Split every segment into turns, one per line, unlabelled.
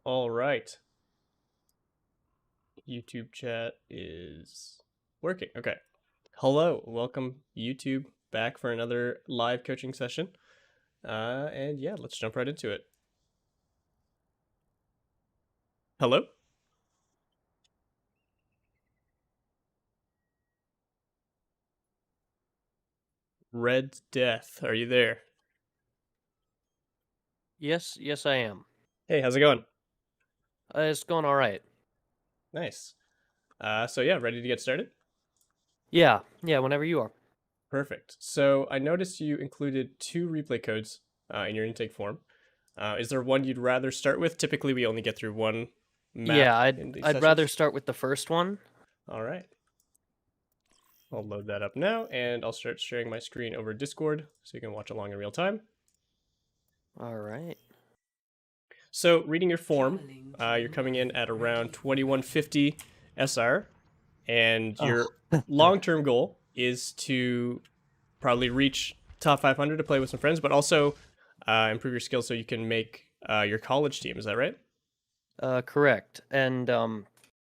All right. YouTube chat is working. Okay. Hello. Welcome, YouTube, back for another live coaching session. And yeah, let's jump right into it. Hello? Red Death, are you there?
Yes, I am.
Hey, how's it going?
It's going all right.
Nice. So yeah, ready to get started?
Yeah, whenever you are.
Perfect. So I noticed you included two replay codes in your intake form. Is there one you'd rather start with? Typically, we only get through one map
Yeah, I'd
in these
I'd rather
sessions.
start with the first one.
All right. I'll load that up now, and I'll start sharing my screen over Discord so you can watch along in real time.
All right.
So, reading your form, you're coming in at around 2150 SR, and
Oh,
your long-term goal is to probably reach top 500 to play with some friends, but also improve your skills so you can make your college team. Is that right?
correct. And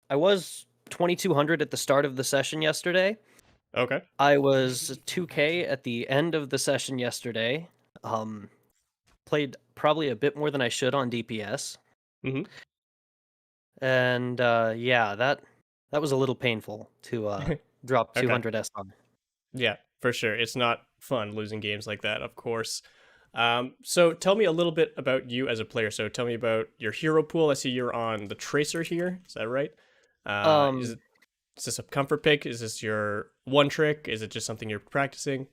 I was 2200 at the start of the session yesterday.
Okay.
I was 2K at the end of the session yesterday. Um, Played probably a bit more than I should on DPS.
Mm-hmm.
And yeah, that was a little painful to drop
Okay.
200 SR.
Yeah, for sure. It's not fun losing games like that, of course. So tell me a little bit about you as a player. So tell me about your hero pool. I see you're on the Tracer here. Is that right?
Um,
Is this a comfort pick? Is this your one trick? Is it just something you're practicing?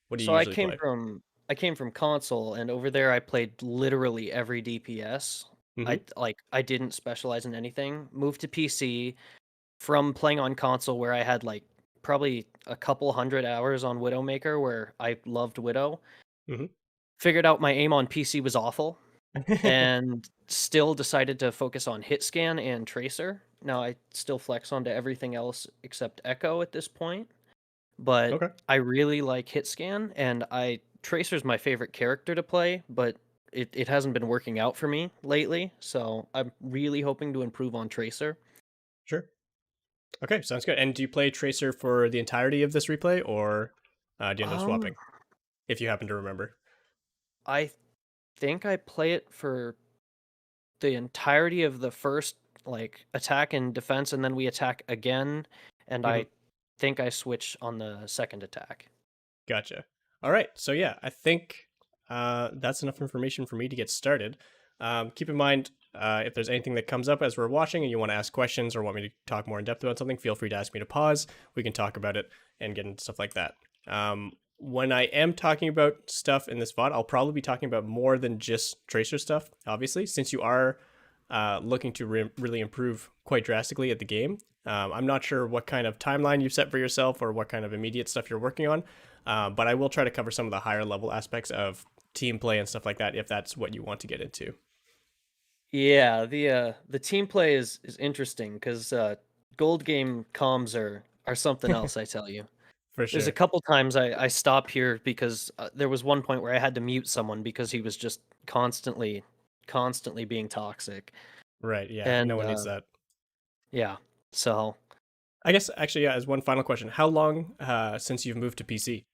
What do you
So I
usually
came
play?
from I came from console, and over there I played literally every DPS.
Mm-hmm.
I didn't specialize in anything. Moved to PC from playing on console where I had like probably a couple hundred hours on Widowmaker where I loved Widow.
Mm-hmm.
Figured out my aim on PC was awful and still decided to focus on hit scan and tracer. Now I still flex onto everything else except Echo at this point, but
Okay.
I really like hit scan, and I Tracer's my favorite character to play, but it hasn't been working out for me lately, so I'm really hoping to improve on Tracer.
Sure. Okay, sounds good. And do you play Tracer for the entirety of this replay, or do you end up
Um,
swapping if you happen to remember?
I think I play it for the entirety of the first like attack and defense, and then we attack again, and
Mm-hmm.
I think I switch on the second attack.
Gotcha. All right. So yeah, I think that's enough information for me to get started. Keep in mind, if there's anything that comes up as we're watching and you want to ask questions or want me to talk more in depth about something, feel free to ask me to pause. We can talk about it and get into stuff like that. When I am talking about stuff in this VOD, I'll probably be talking about more than just Tracer stuff, obviously, since you are looking to really improve quite drastically at the game. I'm not sure what kind of timeline you've set for yourself or what kind of immediate stuff you're working on, but I will try to cover some of the higher level aspects of team play and stuff like that if that's what you want to get into.
Yeah, the team play is interesting because gold game comms are something else. I tell you,
For
there's a
sure.
couple times I stop here because there was one point where I had to mute someone because he was just constantly being toxic,
Right. Yeah. No
and
one needs that.
yeah, so
I guess actually, yeah. As one final question, how long since you've moved to PC?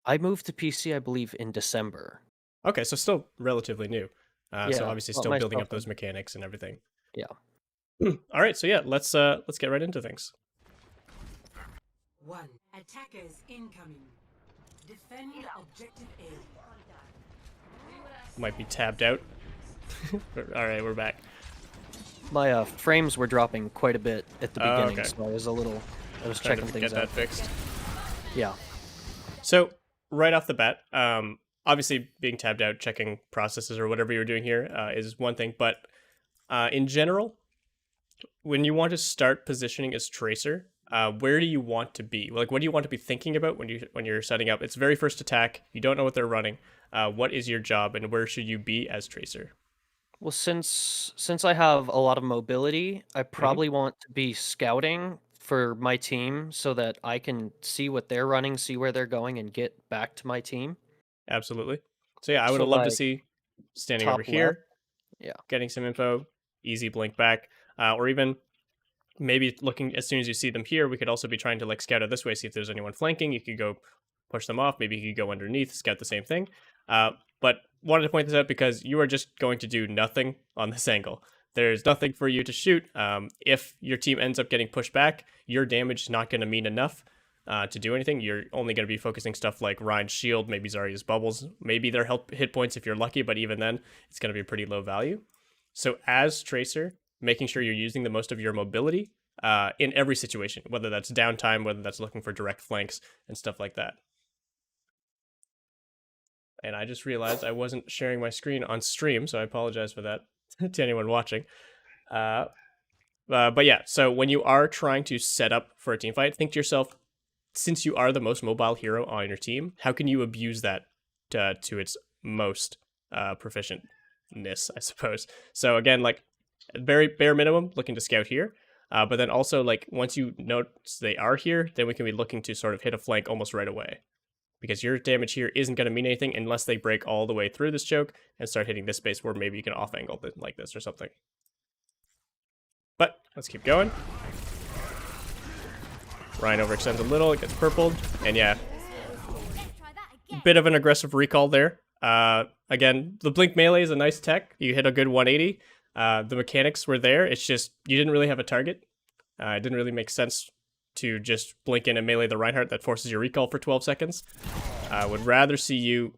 I moved to PC, I believe, in December.
Okay, so still relatively new. So
Yeah,
obviously
got
still building
myself
up
a
those mechanics and everything.
yeah.
All right. So yeah, let's get right into things.
One. Attackers incoming. Defend objective A.
Might be tabbed out. All right, we're back.
My frames were dropping quite a bit at the
Oh,
beginning,
okay.
so I was
Trying
checking
to
things
get that
out.
fixed.
Yeah.
So right off the bat, obviously being tabbed out, checking processes or whatever you're doing here is one thing, but in general, when you want to start positioning as tracer, where do you want to be? Like, what do you want to be thinking about when you're setting up? It's very first attack. You don't know what they're running. What is your job, and where should you be as tracer?
Well, since I have a lot of mobility, I
Hmm.
probably want to be scouting for my team so that I can see what they're running, see where they're going, and get back to my team.
Absolutely. So yeah, I would
So
love to
like
see standing over
top left,
here.
Yeah.
getting some info, easy blink back, or even maybe looking as soon as you see them here, we could also be trying to like scout out this way, see if there's anyone flanking. You could go push them off. Maybe you could go underneath, scout the same thing. But wanted to point this out because you are just going to do nothing on this angle. There's nothing for you to shoot. If your team ends up getting pushed back, your damage is not going to mean enough to do anything. You're only going to be focusing stuff like Ryan's shield, maybe Zarya's bubbles, maybe their hit points if you're lucky, but even then, it's going to be pretty low value. So as Tracer, making sure you're using the most of your mobility in every situation, whether that's downtime, whether that's looking for direct flanks and stuff like that. And I just realized I wasn't sharing my screen on stream, so I apologize for that to anyone watching. But yeah, so when you are trying to set up for a team fight, think to yourself, since you are the most mobile hero on your team, how can you abuse that to its most proficientness, I suppose. So again, like very bare minimum, looking to scout here. But then also, like, once you notice they are here, then we can be looking to sort of hit a flank almost right away. Because your damage here isn't going to mean anything unless they break all the way through this choke and start hitting this space where maybe you can off-angle it like this or something. But let's keep going. Ryan overextends a little, it gets purpled, and yeah, bit of an aggressive recall there. Again, the blink melee is a nice tech. You hit a good 180. The mechanics were there. It's just you didn't really have a target. It didn't really make sense to just blink in and melee the Reinhardt that forces your recall for 12 seconds. I would rather see you...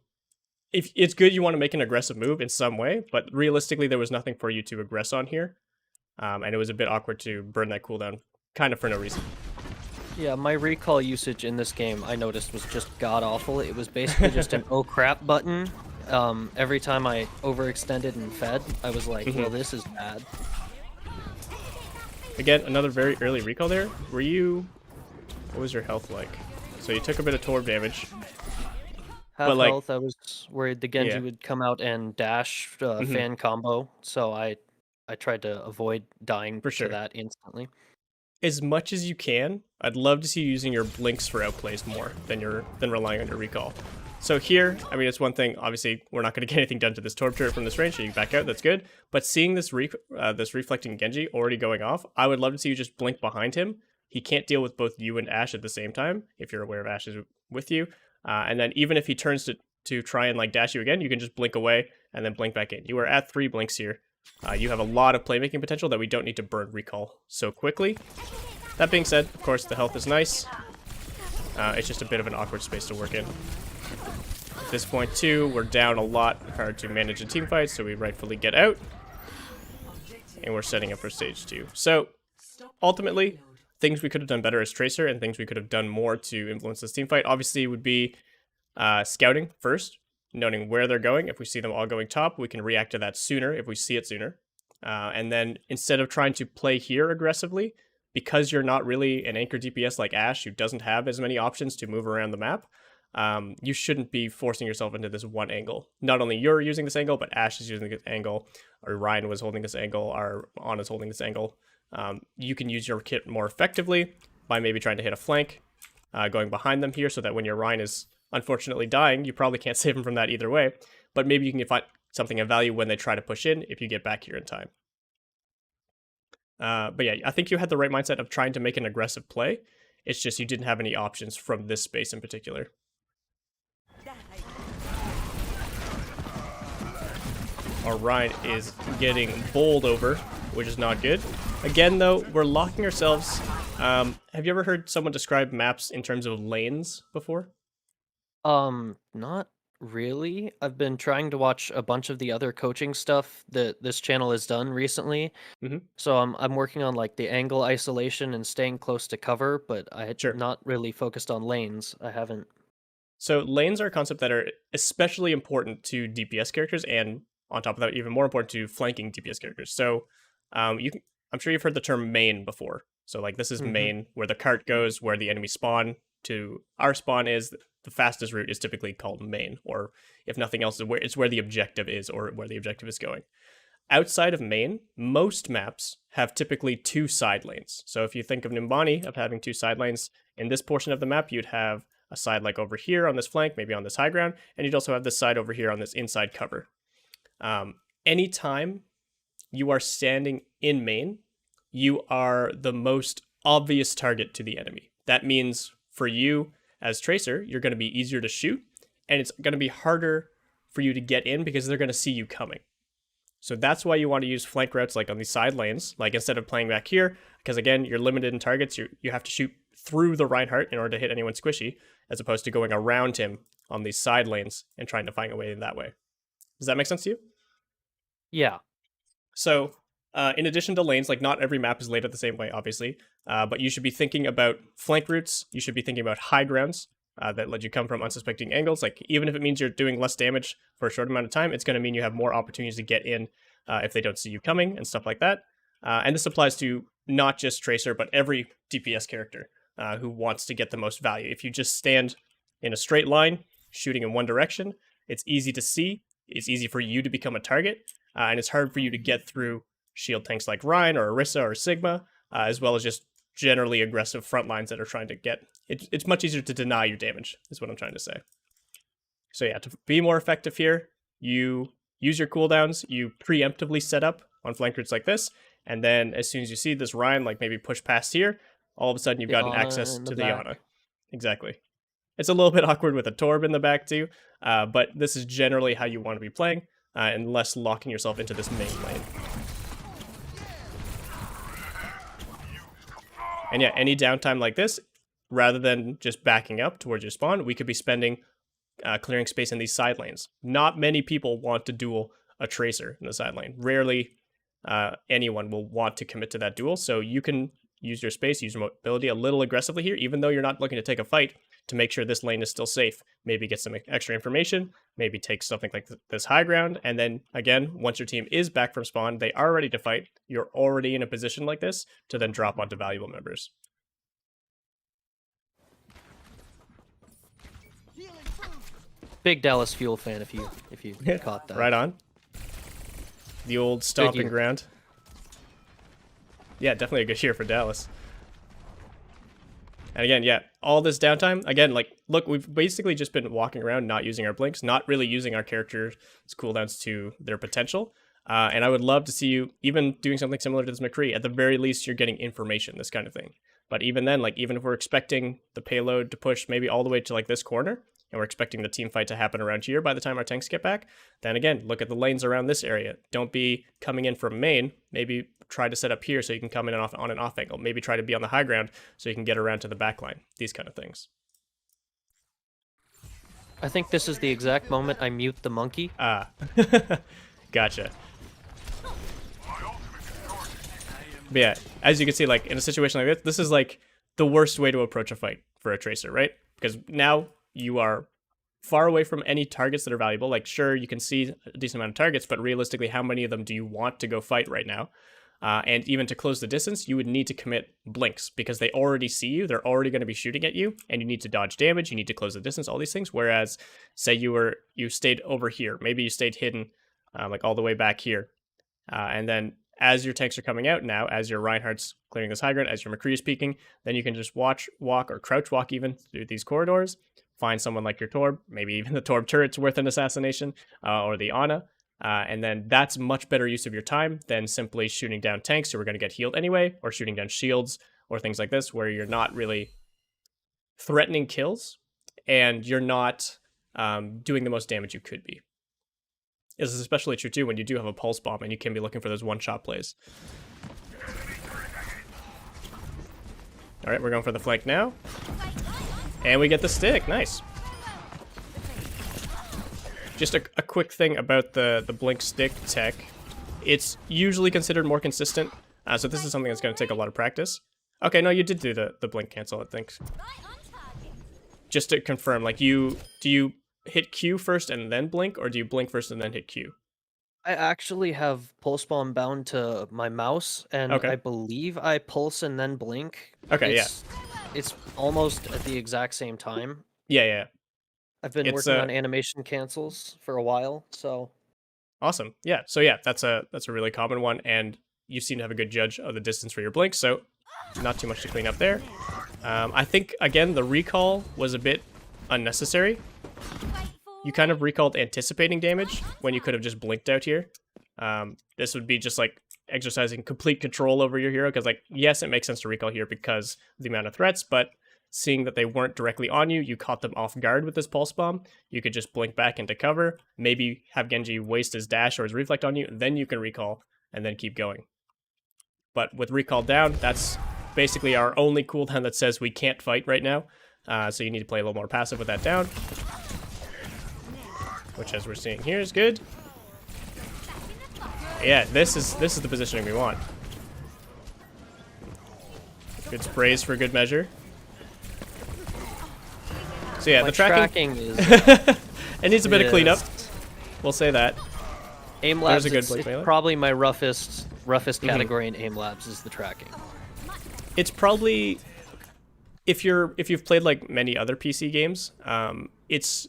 If it's good you want to make an aggressive move in some way, but realistically there was nothing for you to aggress on here. And it was a bit awkward to burn that cooldown, kind of for no reason.
Yeah, my recall usage in this game, I noticed, was just god-awful. It was basically just an oh crap button. Every time I overextended and fed, I was like, well, this is bad.
Again, another very early recall there. Were you... What was your health like? So you took a bit of torb damage.
Half
like,
health, I was worried the Genji would come out and dash fan combo, so I tried to avoid dying
For sure.
to that instantly.
As much as you can, I'd love to see you using your blinks for outplays more than relying on your recall. So here, I mean, it's one thing, obviously, we're not going to get anything done to this Torb turret from this range, so you can back out, that's good. But seeing this this reflecting Genji already going off, I would love to see you just blink behind him. He can't deal with both you and Ashe at the same time, if you're aware of Ashe is with you. And then even if he turns to try and like dash you again, you can just blink away and then blink back in. You are at 3 blinks here. You have a lot of playmaking potential that we don't need to burn recall so quickly. That being said, of course, the health is nice. It's just a bit of an awkward space to work in. At this point, too, we're down a lot, hard to manage a team fight, so we rightfully get out. And we're setting up for stage 2. So, ultimately, things we could have done better as Tracer and things we could have done more to influence this team fight, obviously, would be scouting first, noting where they're going. If we see them all going top, we can react to that sooner if we see it sooner. And then, instead of trying to play here aggressively, because you're not really an anchor DPS like Ashe, who doesn't have as many options to move around the map, you shouldn't be forcing yourself into this one angle. Not only you're using this angle, but Ashe is using this angle, or Ryan was holding this angle, or Anna's holding this angle. You can use your kit more effectively by maybe trying to hit a flank, going behind them here, so that when your Ryan is unfortunately dying, you probably can't save him from that either way, but maybe you can find something of value when they try to push in if you get back here in time. But yeah, I think you had the right mindset of trying to make an aggressive play. It's just you didn't have any options from this space in particular. Our Ryan is getting bowled over, which is not good. Again, though, we're locking ourselves. Have you ever heard someone describe maps in terms of lanes before?
Not really. I've been trying to watch a bunch of the other coaching stuff that this channel has done recently. So I'm working on like the angle isolation and staying close to cover, but I had not really focused on lanes. I haven't.
So lanes are a concept that are especially important to DPS characters, and on top of that, even more important to flanking DPS characters. So I'm sure you've heard the term main before. So like this is main, where the cart goes, where the enemy spawn to our spawn is. The fastest route is typically called main, or if nothing else, it's where the objective is, or where the objective is going. Outside of main, most maps have typically 2 side lanes. So if you think of Nimbani of having 2 side lanes, in this portion of the map, you'd have a side like over here on this flank, maybe on this high ground, and you'd also have this side over here on this inside cover. Anytime you are standing in main, you are the most obvious target to the enemy. That means for you as Tracer, you're going to be easier to shoot, and it's going to be harder for you to get in because they're going to see you coming. So that's why you want to use flank routes like on these side lanes, like instead of playing back here, because again, you're limited in targets, you have to shoot through the Reinhardt in order to hit anyone squishy, as opposed to going around him on these side lanes and trying to find a way in that way. Does that make sense to you?
Yeah.
So in addition to lanes, like not every map is laid out the same way, obviously, but you should be thinking about flank routes, you should be thinking about high grounds, that let you come from unsuspecting angles. Like even if it means you're doing less damage for a short amount of time, it's going to mean you have more opportunities to get in if they don't see you coming and stuff like that. And this applies to not just Tracer, but every DPS character who wants to get the most value. If you just stand in a straight line, shooting in one direction, it's easy to see, it's easy for you to become a target, and it's hard for you to get through shield tanks like Ryan or Orisa or Sigma, as well as just generally aggressive front lines that are trying to get... It's much easier to deny your damage, is what I'm trying to say. So yeah, to be more effective here, you use your cooldowns, you preemptively set up on flank routes like this, and then as soon as you see this Ryan like maybe push past here, all of a sudden you've gotten access to the Ana. Exactly. It's a little bit awkward with a Torb in the back too, but this is generally how you want to be playing, and less locking yourself into this main lane. And yeah, any downtime like this, rather than just backing up towards your spawn, we could be spending clearing space in these side lanes. Not many people want to duel a Tracer in the side lane. Rarely anyone will want to commit to that duel, so you can use your space, use your mobility a little aggressively here, even though you're not looking to take a fight, to make sure this lane is still safe. Maybe get some extra information, maybe take something like this high ground, and then again, once your team is back from spawn, they are ready to fight, you're already in a position like this to then drop onto valuable members.
Big Dallas Fuel fan if you caught that.
Right on. The old stomping ground. Yeah, definitely a good year for Dallas. And again, yeah, all this downtime, again, like, look, we've basically just been walking around, not using our blinks, not really using our characters' cooldowns to their potential. And I would love to see you even doing something similar to this McCree. At the very least, you're getting information, this kind of thing. But even then, like, even if we're expecting the payload to push maybe all the way to, like, this corner, and we're expecting the team fight to happen around here by the time our tanks get back, then again, look at the lanes around this area. Don't be coming in from main. Maybe try to set up here so you can come in and off on an off angle. Maybe try to be on the high ground so you can get around to the back line. These kind of things.
I think this is the exact moment I mute the monkey.
Ah, gotcha. But yeah, as you can see, like in a situation like this is like the worst way to approach a fight for a Tracer, right? Because now you are far away from any targets that are valuable. Like, sure, you can see a decent amount of targets, but realistically, how many of them do you want to go fight right now? And even to close the distance, you would need to commit blinks because they already see you. They're already going to be shooting at you, and you need to dodge damage. You need to close the distance, all these things. Whereas, say you stayed over here, maybe you stayed hidden, like all the way back here, and then as your tanks are coming out now, as your Reinhardt's clearing this high ground, as your McCree is peeking, then you can just walk, or crouch walk even through these corridors, find someone like your Torb, maybe even the Torb turret's worth an assassination, or the Ana, and then that's much better use of your time than simply shooting down tanks who are going to get healed anyway, or shooting down shields, or things like this, where you're not really threatening kills, and you're not doing the most damage you could be. This is especially true too when you do have a pulse bomb and you can be looking for those one-shot plays. Alright, we're going for the flank now. And we get the stick, nice. Just a quick thing about the blink stick tech. It's usually considered more consistent, so this is something that's going to take a lot of practice. Okay, no, you did do the blink cancel, I think. Just to confirm, like do you hit Q first and then blink, or do you blink first and then hit Q?
I actually have pulse bomb bound to my mouse, and
okay.
I believe I pulse and then blink.
Okay,
It's almost at the exact same time.
Yeah.
I've been working on animation cancels for a while, so...
Awesome. Yeah, so yeah, that's a really common one, and you seem to have a good judge of the distance for your blink, so not too much to clean up there. I think, again, the recall was a bit unnecessary. You kind of recalled anticipating damage when you could have just blinked out here. This would be just like exercising complete control over your hero, because like, yes, it makes sense to recall here because of the amount of threats, but seeing that they weren't directly on you, you caught them off guard with this pulse bomb, you could just blink back into cover, maybe have Genji waste his dash or his reflect on you, and then you can recall and then keep going. But with recall down, that's basically our only cooldown that says we can't fight right now. So you need to play a little more passive with that down, which, as we're seeing here, is good. Yeah, this is the positioning we want. Good sprays for good measure. So yeah,
My
the tracking
is
it needs a bit of cleanup. We'll say that.
aim labs.
a good
It's
blink melee.
probably my roughest category in aim labs is the tracking.
It's probably, if you've played like many other PC games, it's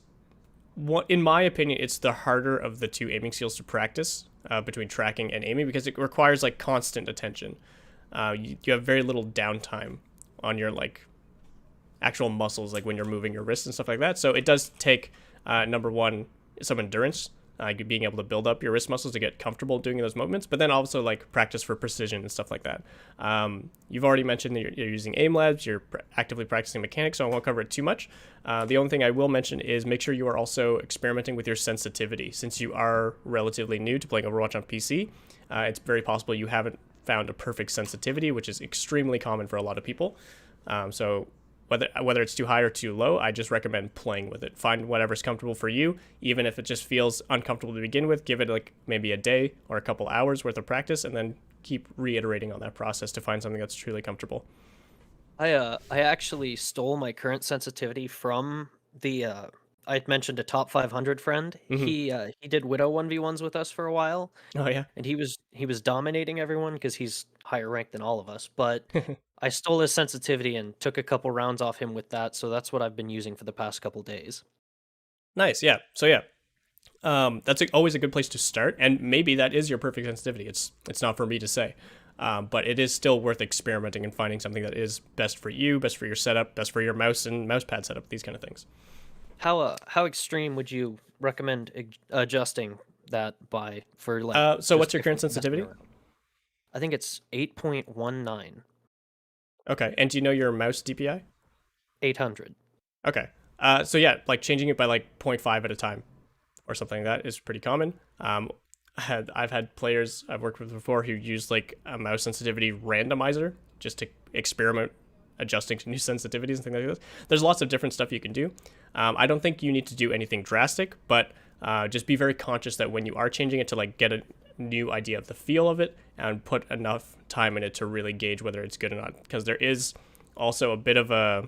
what, in my opinion, it's the harder of the two aiming skills to practice between tracking and aiming, because it requires like constant attention. You have very little downtime on your like actual muscles, like when you're moving your wrists and stuff like that. So it does take number one, some endurance, being able to build up your wrist muscles to get comfortable doing those movements, but then also like practice for precision and stuff like that. You've already mentioned that you're using aim labs, you're actively practicing mechanics, so I won't cover it too much. The only thing I will mention is make sure you are also experimenting with your sensitivity. Since you are relatively new to playing Overwatch on PC, it's very possible you haven't found a perfect sensitivity, which is extremely common for a lot of people. So whether it's too high or too low, I just recommend playing with it. Find whatever's comfortable for you, even if it just feels uncomfortable to begin with. Give it like maybe a day or a couple hours worth of practice, and then keep reiterating on that process to find something that's truly comfortable.
I actually stole my current sensitivity from the I had mentioned a top 500 friend. He did Widow 1v1s with us for a while,
Oh yeah.
and he was dominating everyone because he's higher ranked than all of us. But I stole his sensitivity and took a couple rounds off him with that, so that's what I've been using for the past couple days.
Nice. Yeah. So yeah, that's always a good place to start, and maybe that is your perfect sensitivity. It's not for me to say, but it is still worth experimenting and finding something that is best for you, best for your setup, best for your mouse and mousepad setup, these kind of things.
How extreme would you recommend adjusting that by for like?
So
just
what's your
if
current
we're messing
sensitivity?
around? I think it's 8.19,
Okay, and do you know your mouse DPI?
800.
Okay. So yeah, like changing it by like 0.5 at a time or something like that is pretty common. I've had players I've worked with before who use like a mouse sensitivity randomizer just to experiment adjusting to new sensitivities and things like this. There's lots of different stuff you can do. I don't think you need to do anything drastic, but just be very conscious that when you are changing it, to like get a new idea of the feel of it and put enough time in it to really gauge whether it's good or not. Because there is also a bit of a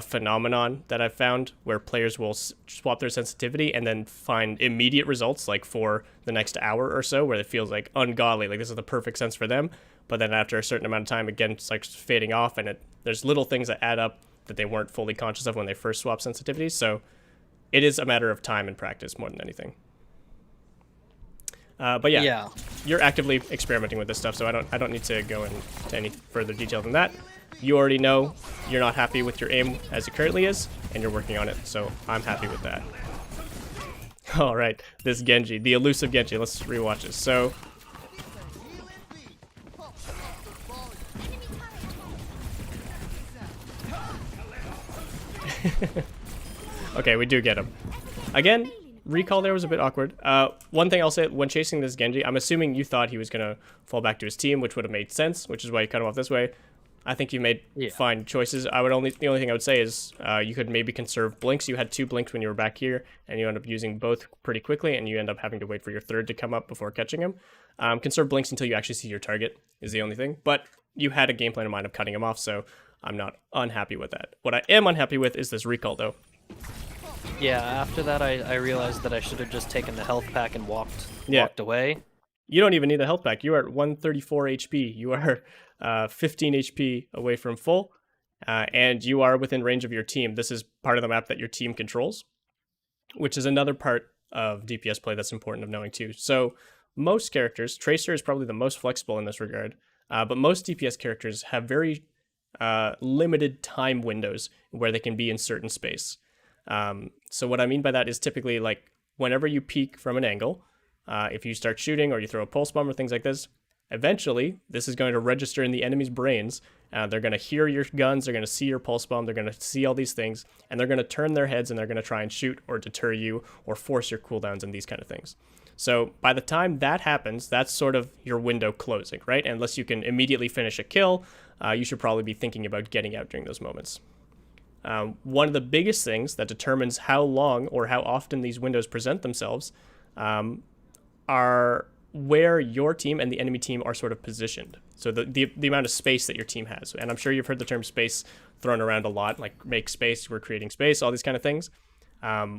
phenomenon that I've found where players will swap their sensitivity and then find immediate results, like for the next hour or so, where it feels like ungodly, like this is the perfect sense for them. But then after a certain amount of time, again, it's like fading off, and there's little things that add up that they weren't fully conscious of when they first swapped sensitivities. So it is a matter of time and practice more than anything. But yeah, you're actively experimenting with this stuff, so I don't need to go into any further detail than that. You already know you're not happy with your aim as it currently is, and you're working on it, so I'm happy with that. All right, this Genji, the elusive Genji. Let's rewatch this. So, okay, we do get him. Again, recall there was a bit awkward. One thing I'll say, when chasing this Genji, I'm assuming you thought he was going to fall back to his team, which would have made sense, which is why you cut him off this way. I think you made fine choices. The only thing I would say is you could maybe conserve blinks. You had 2 blinks when you were back here, and you end up using both pretty quickly, and you end up having to wait for your third to come up before catching him. Conserve blinks until you actually see your target is the only thing. But you had a game plan in mind of cutting him off, so I'm not unhappy with that. What I am unhappy with is this recall, though.
Yeah, after that, I realized that I should have just taken the health pack and walked away.
You don't even need the health pack. You are at 134 HP. You are 15 HP away from full, and you are within range of your team. This is part of the map that your team controls, which is another part of DPS play that's important of knowing too. So most characters, Tracer is probably the most flexible in this regard, but most DPS characters have very limited time windows where they can be in certain space. So what I mean by that is typically like whenever you peek from an angle, if you start shooting or you throw a pulse bomb or things like this, eventually this is going to register in the enemy's brains. They're going to hear your guns, they're going to see your pulse bomb, they're going to see all these things, and they're going to turn their heads and they're going to try and shoot or deter you or force your cooldowns and these kind of things. So by the time that happens, that's sort of your window closing, right? Unless you can immediately finish a kill, you should probably be thinking about getting out during those moments. One of the biggest things that determines how long or how often these windows present themselves are where your team and the enemy team are sort of positioned. So the amount of space that your team has. And I'm sure you've heard the term space thrown around a lot, like make space, we're creating space, all these kind of things.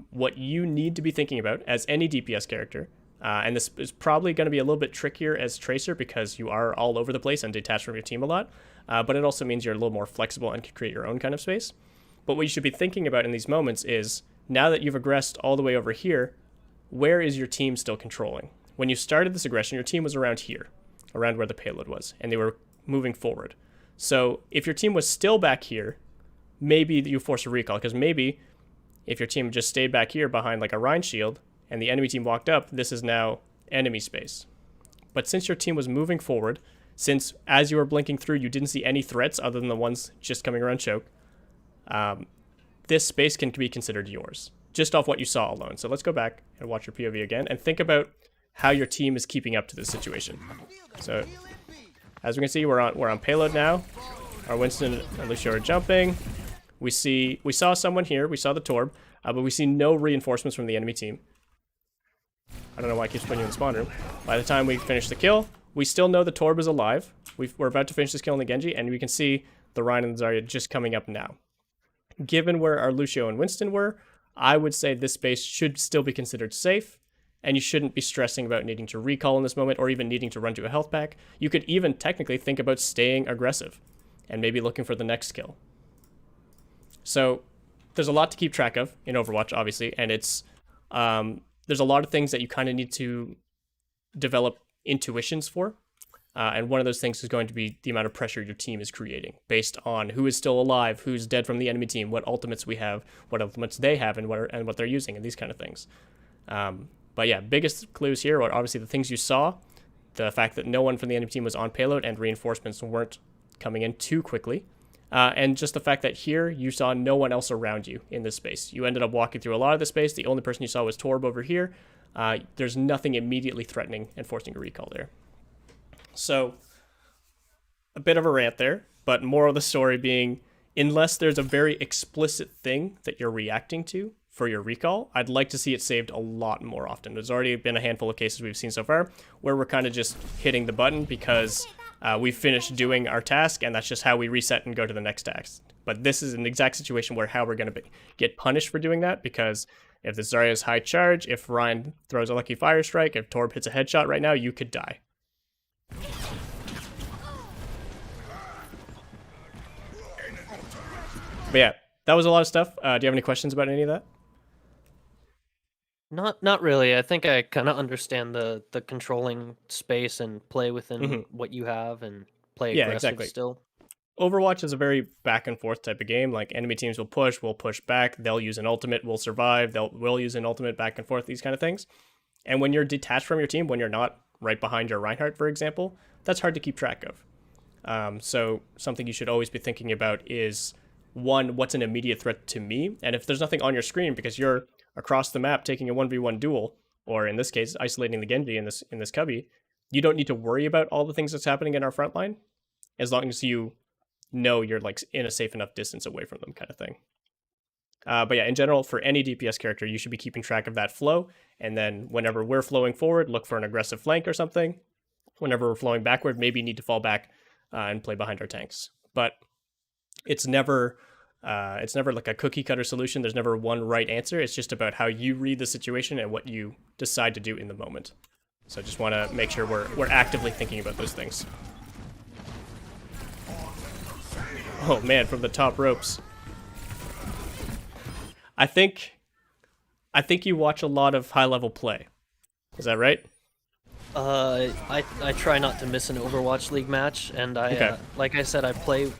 What you need to be thinking about as any DPS character, and this is probably going to be a little bit trickier as Tracer because you are all over the place and detached from your team a lot, but it also means you're a little more flexible and can create your own kind of space. But what you should be thinking about in these moments is, now that you've aggressed all the way over here, where is your team still controlling? When you started this aggression, your team was around here, around where the payload was, and they were moving forward. So if your team was still back here, maybe you force a recall, because maybe if your team just stayed back here behind like a Rhine shield, and the enemy team walked up, this is now enemy space. But since your team was moving forward, since as you were blinking through, you didn't see any threats other than the ones just coming around choke, this space can be considered yours, just off what you saw alone. So let's go back and watch your POV again and think about how your team is keeping up to this situation. So as we can see, we're on payload now. Our Winston and Lucio are jumping. We saw someone here. We saw the Torb, but we see no reinforcements from the enemy team. I don't know why it keeps putting you in the spawn room. By the time we finish the kill, we still know the Torb is alive. We're about to finish this kill on the Genji, and we can see the Rhine and the Zarya just coming up now. Given where our Lucio and Winston were, I would say this space should still be considered safe, and you shouldn't be stressing about needing to recall in this moment or even needing to run to a health pack. You could even technically think about staying aggressive and maybe looking for the next kill. So there's a lot to keep track of in Overwatch, obviously, and it's there's a lot of things that you kind of need to develop intuitions for. And one of those things is going to be the amount of pressure your team is creating based on who is still alive, who's dead from the enemy team, what ultimates we have, what ultimates they have, and what they're using, and these kind of things. But yeah, biggest clues here are obviously the things you saw, the fact that no one from the enemy team was on payload and reinforcements weren't coming in too quickly, and just the fact that here you saw no one else around you in this space. You ended up walking through a lot of the space. The only person you saw was Torb over here. There's nothing immediately threatening and forcing a recall there. So, a bit of a rant there, but moral of the story being, unless there's a very explicit thing that you're reacting to for your recall, I'd like to see it saved a lot more often. There's already been a handful of cases we've seen so far where we're kind of just hitting the button because we've finished doing our task and that's just how we reset and go to the next task. But this is an exact situation where how we're going to get punished for doing that, because if the Zarya is high charge, if Ryan throws a lucky fire strike, if Torb hits a headshot right now, you could die. But yeah, that was a lot of stuff. Do you have any questions about any of that?
Not really. I think I kind of understand the controlling space and play within what you have and play
Yeah,
aggressive
exactly.
still.
Overwatch is a very back and forth type of game. Like enemy teams will push, we'll push back, they'll use an ultimate, we'll survive, we'll use an ultimate, back and forth, these kind of things. And when you're detached from your team, when you're not right behind your Reinhardt, for example, that's hard to keep track of. So something you should always be thinking about is, one, what's an immediate threat to me? And if there's nothing on your screen because you're across the map taking a 1v1 duel, or in this case, isolating the Genji in this cubby, you don't need to worry about all the things that's happening in our front line, as long as you know you're like in a safe enough distance away from them, kind of thing. But yeah, in general, for any DPS character, you should be keeping track of that flow. And then whenever we're flowing forward, look for an aggressive flank or something. Whenever we're flowing backward, maybe you need to fall back and play behind our tanks. But it's never like a cookie cutter solution. There's never one right answer. It's just about how you read the situation and what you decide to do in the moment. So I just want to make sure we're actively thinking about those things. Oh man, from the top ropes. I think you watch a lot of high level play. Is that right?
I try not to miss an Overwatch League match, and
Okay.
like I said, I play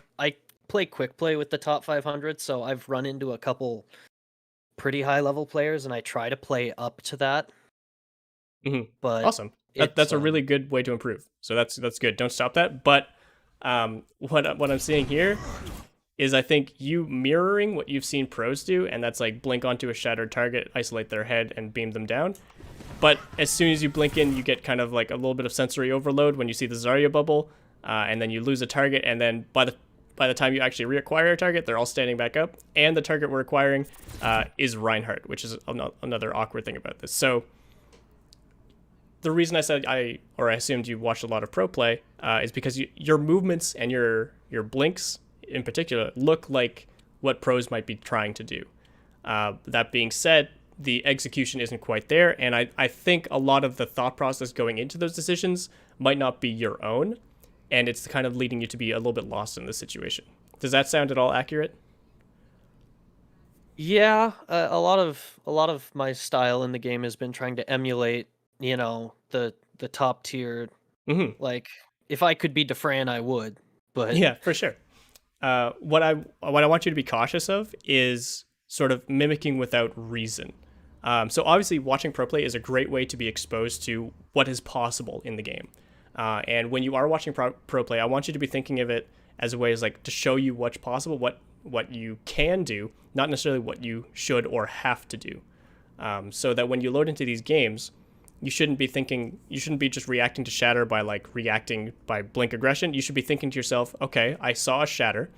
quick play with the top 500, so I've run into a couple pretty high level players, and I try to play up to that.
Mhm.
but
Awesome.
it's
That's a really good way to improve. So that's good. Don't stop that. But what I'm seeing here is I think you mirroring what you've seen pros do, and that's like blink onto a shattered target, isolate their head, and beam them down. But as soon as you blink in, you get kind of like a little bit of sensory overload when you see the Zarya bubble, and then you lose a target, and then by the time you actually reacquire a target, they're all standing back up, and the target we're acquiring is Reinhardt, which is another awkward thing about this. So the reason I said I assumed you watched a lot of pro play is because your movements and your blinks in particular look like what pros might be trying to do. That being said, the execution isn't quite there, and I think a lot of the thought process going into those decisions might not be your own, and it's kind of leading you to be a little bit lost in this situation. Does that sound at all accurate?
Yeah, a lot of my style in the game has been trying to emulate, the top tier.
Mm-hmm.
Like, if I could be Defran, I would. But
Yeah, for sure. What I want you to be cautious of is sort of mimicking without reason. So obviously, watching pro play is a great way to be exposed to what is possible in the game. And when you are watching pro play, I want you to be thinking of it as a way as like to show you what's possible, what you can do, not necessarily what you should or have to do. So that when you load into these games, you shouldn't be just reacting to shatter by like reacting by blink aggression. You should be thinking to yourself, okay, I saw a shatter.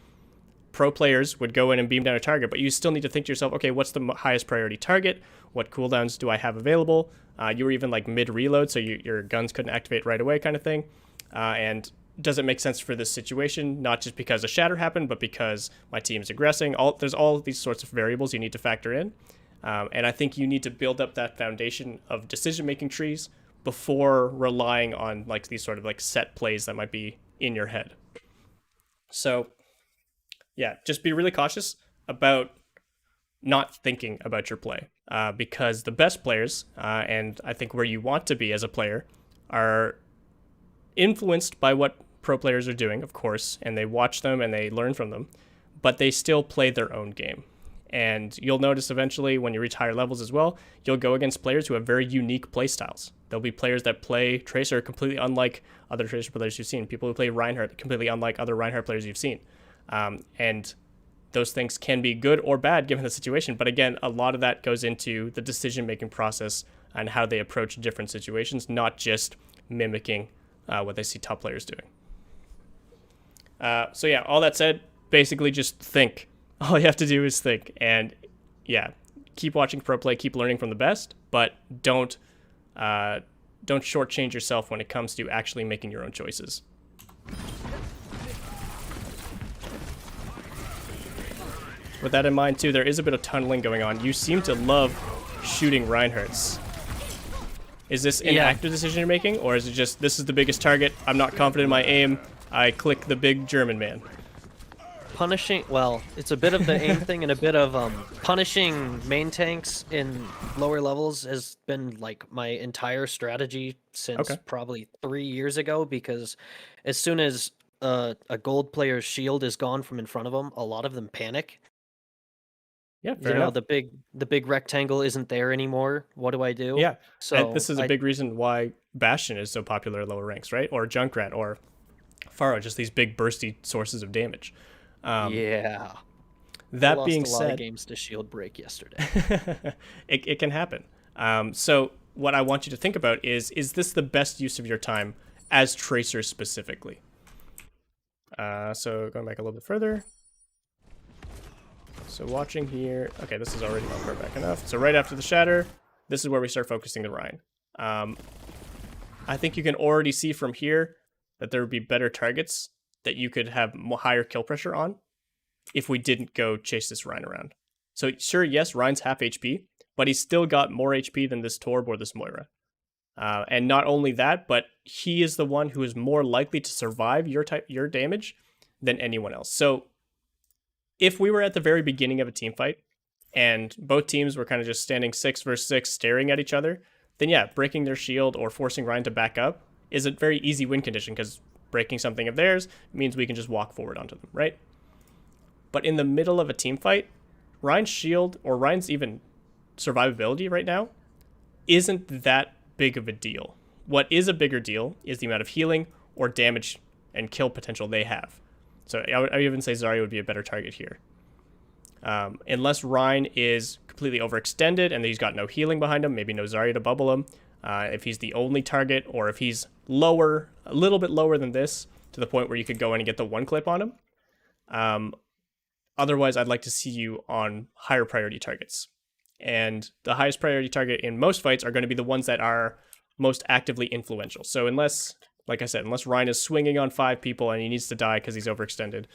Pro players would go in and beam down a target, but you still need to think to yourself, okay, what's the highest priority target? What cooldowns do I have available? You were even like mid reload, so your guns couldn't activate right away, kind of thing. And does it make sense for this situation? Not just because a shatter happened, but because my team is aggressing. There's all these sorts of variables you need to factor in. And I think you need to build up that foundation of decision-making trees before relying on like these sort of like set plays that might be in your head. So yeah, just be really cautious about not thinking about your play, because the best players, and I think where you want to be as a player, are influenced by what pro players are doing, of course, and they watch them and they learn from them, but they still play their own game. And you'll notice eventually when you reach higher levels as well, you'll go against players who have very unique play styles. There'll be players that play Tracer completely unlike other Tracer players you've seen. People who play Reinhardt completely unlike other Reinhardt players you've seen. And those things can be good or bad given the situation. But again, a lot of that goes into the decision-making process and how they approach different situations, not just mimicking what they see top players doing. So yeah, all that said, basically just think. All you have to do is think. And yeah, keep watching pro play, keep learning from the best, but don't shortchange yourself when it comes to actually making your own choices. With that in mind too, there is a bit of tunneling going on. You seem to love shooting Reinhardts. Is this an active decision you're making, or is it just, this is the biggest target, I'm not confident in my aim, I click the big German man?
Well, it's a bit of the aim thing and a bit of punishing main tanks in lower levels has been like my entire strategy since probably 3 years ago, because as soon as a gold player's shield is gone from in front of them, a lot of them panic.
Yeah, fair enough.
The big rectangle isn't there anymore. What do I do?
Yeah,
so
and this is a big reason why Bastion is so popular at lower ranks, right? Or Junkrat or Pharah, just these big bursty sources of damage.
Yeah.
That being said,
a lot of games to shield break yesterday.
it can happen. So what I want you to think about is this the best use of your time as Tracer specifically? So going back a little bit further. So watching here, okay, this is already not far back enough. So right after the shatter, this is where we start focusing the Rein. I think you can already see from here that there would be better targets that you could have higher kill pressure on if we didn't go chase this Rein around. So sure, yes, Rein's half HP, but he's still got more HP than this Torb or this Moira. And not only that, but he is the one who is more likely to survive your damage than anyone else. So if we were at the very beginning of a team fight and both teams were kind of just standing 6 versus 6 staring at each other, then yeah, breaking their shield or forcing Rein to back up is a very easy win condition, because breaking something of theirs means we can just walk forward onto them, right? But in the middle of a team fight, Rein's shield or Rein's even survivability right now isn't that big of a deal. What is a bigger deal is the amount of healing or damage and kill potential they have. So I would even say Zarya would be a better target here. Unless Rein is completely overextended and he's got no healing behind him, maybe no Zarya to bubble him. If he's the only target, or if he's lower, a little bit lower than this, to the point where you could go in and get the one clip on him. Otherwise, I'd like to see you on higher priority targets. And the highest priority target in most fights are going to be the ones that are most actively influential. So unless, like I said, unless Rein is swinging on 5 people and he needs to die because he's overextended,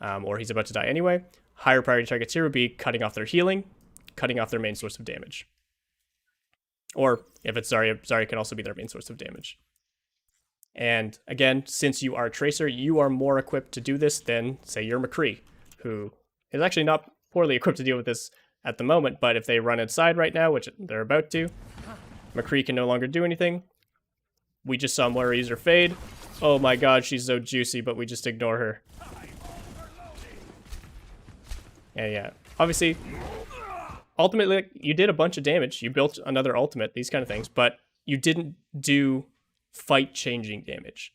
or he's about to die anyway, higher priority targets here would be cutting off their healing, cutting off their main source of damage. Or if it's Zarya, Zarya can also be their main source of damage. And again, since you are Tracer, you are more equipped to do this than, say, your McCree, who is actually not poorly equipped to deal with this at the moment, but if they run inside right now, which they're about to, McCree can no longer do anything. We just saw Moira use her fade. Oh my god, she's so juicy, but we just ignore her. And yeah, obviously, ultimately, you did a bunch of damage. You built another ultimate, these kind of things, but you didn't do fight-changing damage.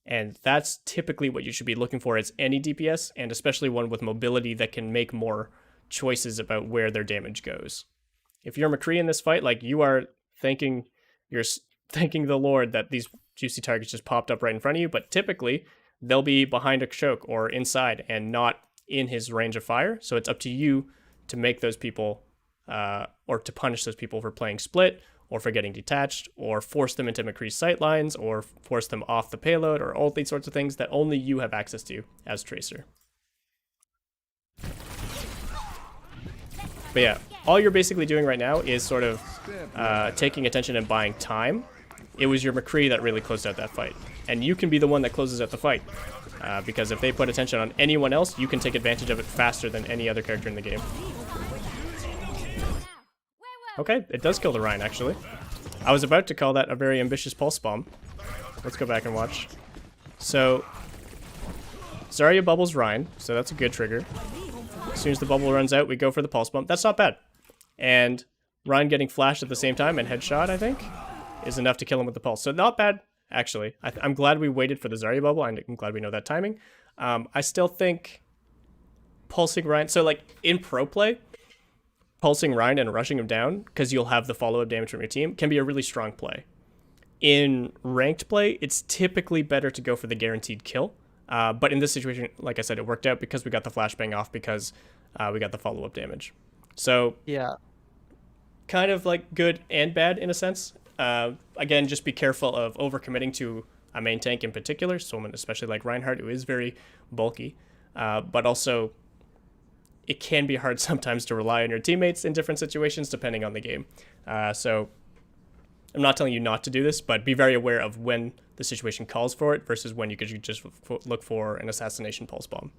And that's typically what you should be looking for as any DPS, and especially one with mobility that can make more choices about where their damage goes. If you're McCree in this fight, like, you are thanking the Lord that these juicy targets just popped up right in front of you, but typically they'll be behind a choke or inside and not in his range of fire. So it's up to you to make those people or to punish those people for playing split, or for getting detached, or force them into McCree's sightlines, or force them off the payload, or all these sorts of things that only you have access to as Tracer. But yeah, all you're basically doing right now is sort of taking attention and buying time. It was your McCree that really closed out that fight. And you can be the one that closes out the fight. Because if they put attention on anyone else, you can take advantage of it faster than any other character in the game. Okay, it does kill the Rein, actually. I was about to call that a very ambitious pulse bomb. Let's go back and watch. So, Zarya bubbles Rein, so that's a good trigger. As soon as the bubble runs out, we go for the pulse bomb. That's not bad. And Rein getting flashed at the same time and headshot, I think, is enough to kill him with the pulse. So not bad, actually. I'm glad we waited for the Zarya bubble. I'm glad we know that timing. I still think pulsing Rein... So, like, in pro play, pulsing Rein and rushing him down, because you'll have the follow-up damage from your team, can be a really strong play. In ranked play, it's typically better to go for the guaranteed kill. But in this situation, like I said, it worked out because we got the flashbang off, because we got the follow-up damage. So,
Yeah.
kind of like good and bad in a sense. Again, just be careful of overcommitting to a main tank in particular, someone especially like Reinhardt, who is very bulky. But also, it can be hard sometimes to rely on your teammates in different situations depending on the game. So I'm not telling you not to do this, but be very aware of when the situation calls for it versus when you could just look for an assassination pulse bomb.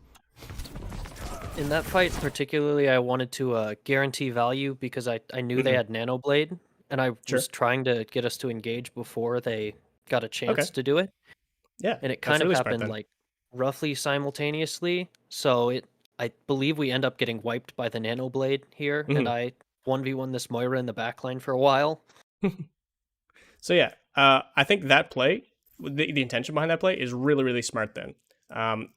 In that fight particularly, I wanted to guarantee value because I knew they had Nano Blade, and I was trying to get us to engage before they got a chance to do it.
Yeah,
and it kind of happened like roughly simultaneously. So I believe we end up getting wiped by the Nano Blade here, and I 1v1 this Moira in the backline for a while.
So yeah, I think that play, the intention behind that play is really, really smart then.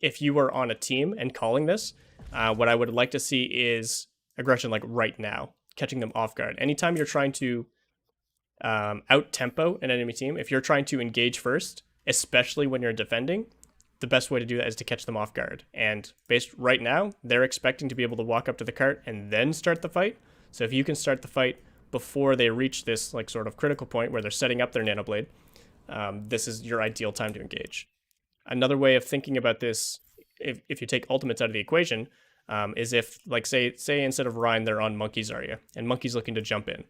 If you were on a team and calling this, what I would like to see is aggression like right now, catching them off guard. Anytime you're trying to out-tempo an enemy team, if you're trying to engage first, especially when you're defending, the best way to do that is to catch them off guard. And based right now, they're expecting to be able to walk up to the cart and then start the fight. So if you can start the fight before they reach this like sort of critical point where they're setting up their Nano Blade, this is your ideal time to engage. Another way of thinking about this, if you take ultimates out of the equation, is if, like, say instead of Rein, they're on Monkey Zarya, and Monkey's looking to jump in.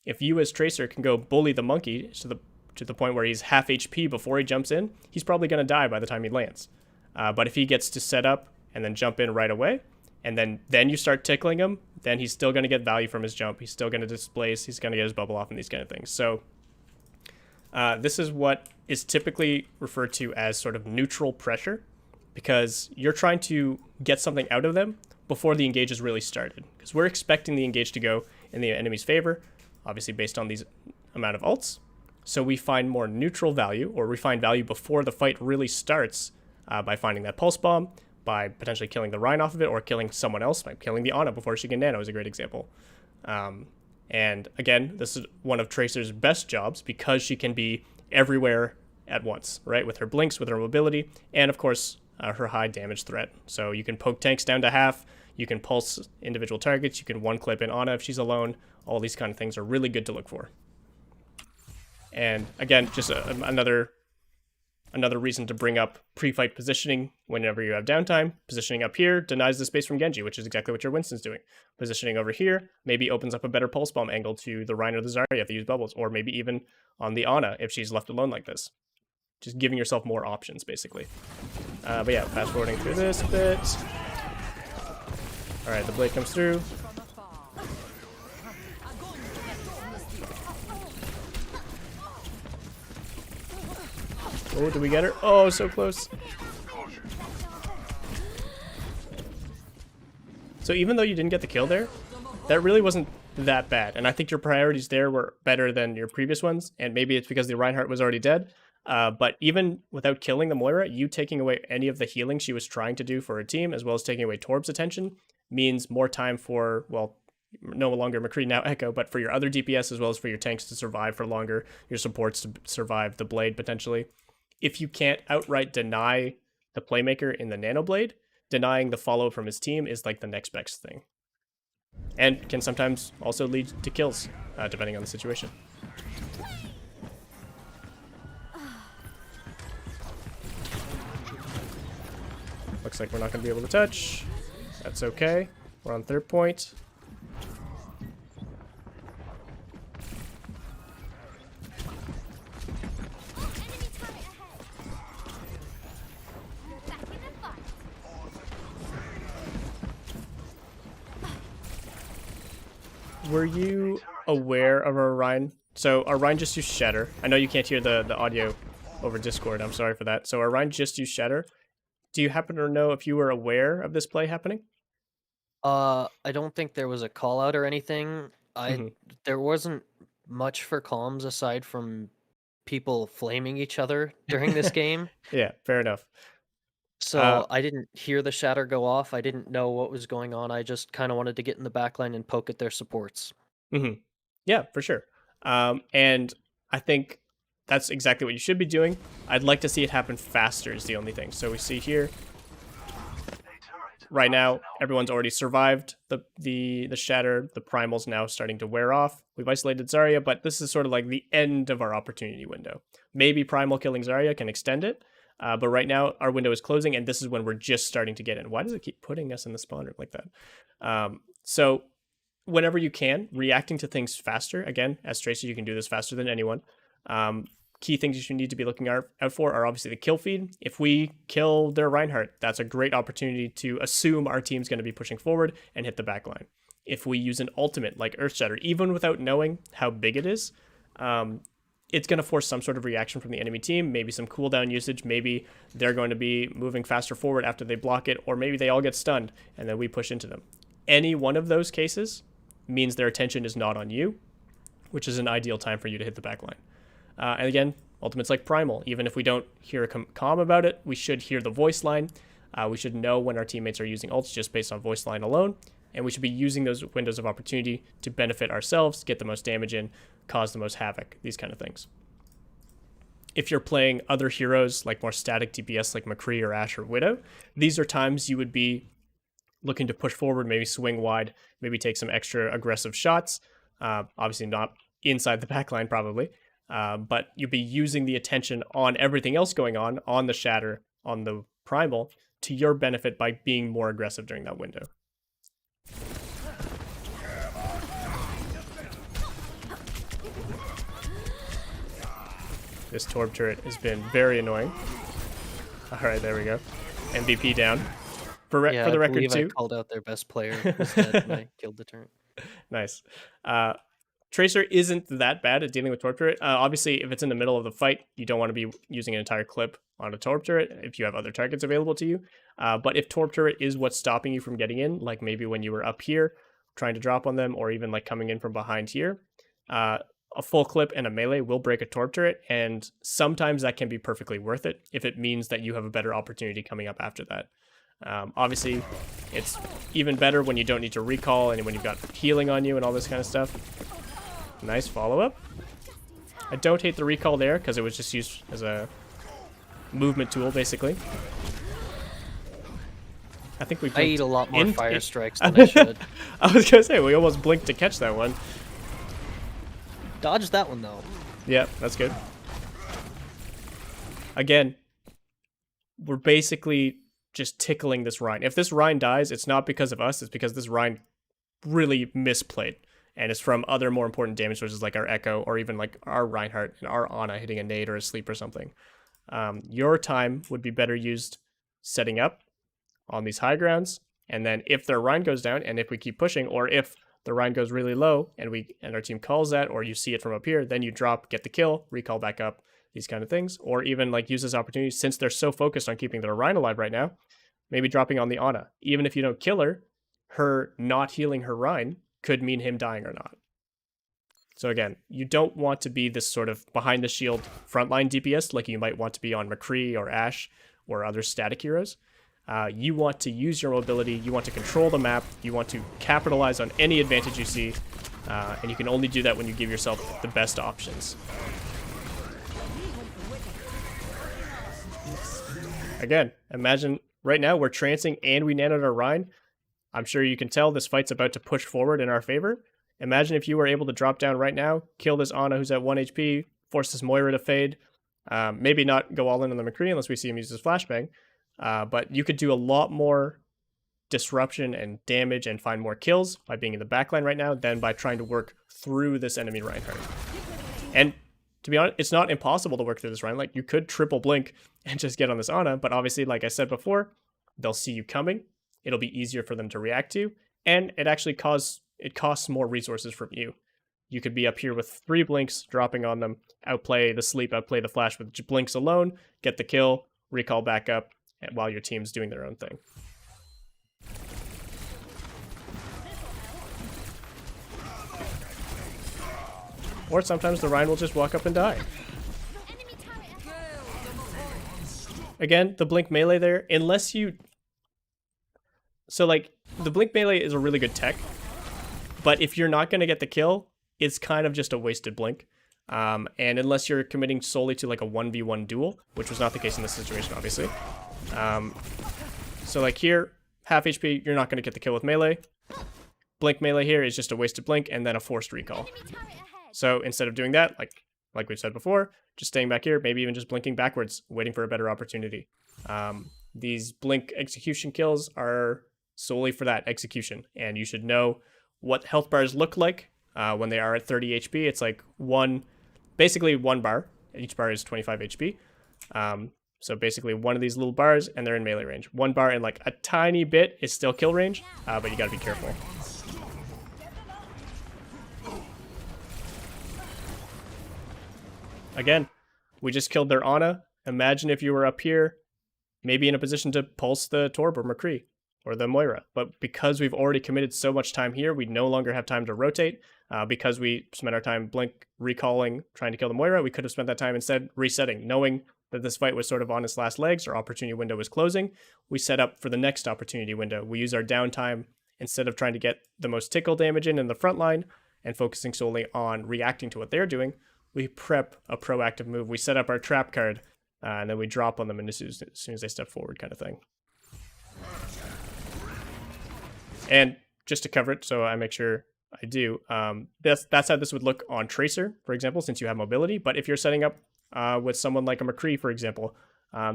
If you as Tracer can go bully the Monkey to the point where he's half HP before he jumps in, he's probably going to die by the time he lands. But if he gets to set up and then jump in right away, and then you start tickling him, then he's still going to get value from his jump. He's still going to displace. He's going to get his bubble off and these kind of things. So this is what is typically referred to as sort of neutral pressure, because you're trying to get something out of them before the engage is really started. Because we're expecting the engage to go in the enemy's favor, obviously based on these amount of ults. So we find more neutral value, or we find value before the fight really starts by finding that pulse bomb, by potentially killing the Rhine off of it, or killing someone else, by killing the Ana before she can nano is a great example. And again, this is one of Tracer's best jobs because she can be everywhere at once, right? With her blinks, with her mobility, and of course, her high damage threat. So you can poke tanks down to half, you can pulse individual targets, you can one-clip in Ana if she's alone. All these kind of things are really good to look for. And again, just another reason to bring up pre-fight positioning whenever you have downtime. Positioning up here denies the space from Genji, which is exactly what your Winston's doing. Positioning over here maybe opens up a better pulse bomb angle to the Rhine or the Zarya if they use bubbles, or maybe even on the Ana if she's left alone like this. Just giving yourself more options, basically. But yeah, fast forwarding through this a bit. All right, the blade comes through. Oh, did we get her? Oh, so close. So even though you didn't get the kill there, that really wasn't that bad. And I think your priorities there were better than your previous ones. And maybe it's because the Reinhardt was already dead. But even without killing the Moira, you taking away any of the healing she was trying to do for her team, as well as taking away Torb's attention, means more time for, well, no longer McCree, now Echo, but for your other DPS, as well as for your tanks to survive for longer, your supports to survive the Blade potentially. If you can't outright deny the playmaker in the Nano Blade, denying the follow from his team is like the next best thing. And can sometimes also lead to kills, depending on the situation. Looks like we're not going to be able to touch. That's okay. We're on third point. Were you aware of our Rhine? So our Rhine just used Shatter. I know you can't hear the audio over Discord. I'm sorry for that. So our Rhine just used Shatter. Do you happen to know if you were aware of this play happening?
I don't think there was a call out or anything. There wasn't much for comms aside from people flaming each other during this game.
Yeah, fair enough.
So I didn't hear the shatter go off. I didn't know what was going on. I just kind of wanted to get in the backline and poke at their supports.
Yeah, for sure. And I think that's exactly what you should be doing. I'd like to see it happen faster is the only thing. So we see here, right now, everyone's already survived the shatter. The primal's now starting to wear off. We've isolated Zarya, but this is sort of like the end of our opportunity window. Maybe primal killing Zarya can extend it, but right now our window is closing, and this is when we're just starting to get in. Why does it keep putting us in the spawn room like that? So whenever you can, reacting to things faster. Again, as Tracer, you can do this faster than anyone. Key things you should need to be looking out for are obviously the kill feed. If we kill their Reinhardt, that's a great opportunity to assume our team's going to be pushing forward and hit the backline. If we use an ultimate like Earthshatter, even without knowing how big it is, it's going to force some sort of reaction from the enemy team, maybe some cooldown usage, maybe they're going to be moving faster forward after they block it, or maybe they all get stunned and then we push into them. Any one of those cases means their attention is not on you, which is an ideal time for you to hit the backline. And again, ultimates like Primal, even if we don't hear a comm about it, we should hear the voice line. We should know when our teammates are using ults just based on voice line alone. And we should be using those windows of opportunity to benefit ourselves, get the most damage in, cause the most havoc, these kind of things. If you're playing other heroes, like more static DPS like McCree or Ashe or Widow, these are times you would be looking to push forward, maybe swing wide, maybe take some extra aggressive shots. Obviously not inside the backline probably. But you'll be using the attention on everything else going on the shatter, on the primal, to your benefit by being more aggressive during that window. This Torb turret has been very annoying. All right, there we go. MVP down. For the record, too.
I called out their best player instead and I killed the turret.
Nice. Tracer isn't that bad at dealing with Torb turret. Obviously, if it's in the middle of the fight, you don't want to be using an entire clip on a Torb turret if you have other targets available to you. But if Torb turret is what's stopping you from getting in, like maybe when you were up here trying to drop on them, or even like coming in from behind here, a full clip and a melee will break a torp turret, and sometimes that can be perfectly worth it if it means that you have a better opportunity coming up after that. Obviously, it's even better when you don't need to recall and when you've got healing on you and all this kind of stuff. Nice follow-up. I don't hate the recall there because it was just used as a movement tool, basically. I think we
I eat
blinked
a lot more
in-
fire strikes than I should.
I was gonna say, we almost blinked to catch that one.
Dodged that one though.
Yeah, that's good. Again, we're basically just tickling this Rhine. If this Rhine dies, it's not because of us, it's because this Rhine really misplayed. And it's from other more important damage sources like our Echo or even like our Reinhardt and our Ana hitting a nade or a sleep or something. Your time would be better used setting up on these high grounds, and then if their Rhine goes down and if we keep pushing, or if the Rhine goes really low and our team calls that, or you see it from up here, then you drop, get the kill, recall back up, these kind of things. Or even like use this opportunity, since they're so focused on keeping their Rhine alive right now, maybe dropping on the Ana. Even if you don't kill her, her not healing her Rhine could mean him dying or not. So again, you don't want to be this sort of behind the shield frontline DPS like you might want to be on McCree or Ashe or other static heroes. You want to use your mobility, you want to control the map, you want to capitalize on any advantage you see, and you can only do that when you give yourself the best options. Again, imagine right now we're trancing and we nanoed our Rhine. I'm sure you can tell this fight's about to push forward in our favor. Imagine if you were able to drop down right now, kill this Ana who's at 1 HP, force this Moira to fade, maybe not go all in on the McCree unless we see him use his flashbang. But you could do a lot more disruption and damage and find more kills by being in the backline right now than by trying to work through this enemy Reinhardt. And to be honest, it's not impossible to work through this Reinhardt. Like, you could triple blink and just get on this Ana, but obviously, like I said before, they'll see you coming. It'll be easier for them to react to, and it actually costs more resources from you. You could be up here with 3 blinks, dropping on them, outplay the sleep, outplay the flash with blinks alone, get the kill, recall back up, while your team's doing their own thing. Or sometimes the Rhine will just walk up and die. Again, the blink melee there, unless you... So like, the blink melee is a really good tech, but if you're not going to get the kill, it's kind of just a wasted blink. And unless you're committing solely to like a 1v1 duel, which was not the case in this situation, obviously. So like here, half HP, you're not going to get the kill with melee. Blink melee here is just a wasted blink and then a forced recall. So instead of doing that, like we've said before, just staying back here, maybe even just blinking backwards, waiting for a better opportunity. These blink execution kills are solely for that execution, and you should know what health bars look like when they are at 30 HP. It's like basically one bar. Each bar is 25 HP. So basically one of these little bars, and they're in melee range. One bar and like a tiny bit is still kill range, but you gotta be careful. Again, we just killed their Ana. Imagine if you were up here, maybe in a position to pulse the Torb or McCree or the Moira. But because we've already committed so much time here, we no longer have time to rotate. Because we spent our time blink, recalling, trying to kill the Moira, we could have spent that time instead resetting, knowing that this fight was sort of on its last legs, our opportunity window was closing. We set up for the next opportunity window. We use our downtime instead of trying to get the most tickle damage in the front line and focusing solely on reacting to what they're doing. We prep a proactive move. We set up our trap card, and then we drop on them as soon as they step forward, kind of thing. And just to cover it, so I make sure I do, that's how this would look on Tracer, for example, since you have mobility. But if you're setting up with someone like a McCree, for example,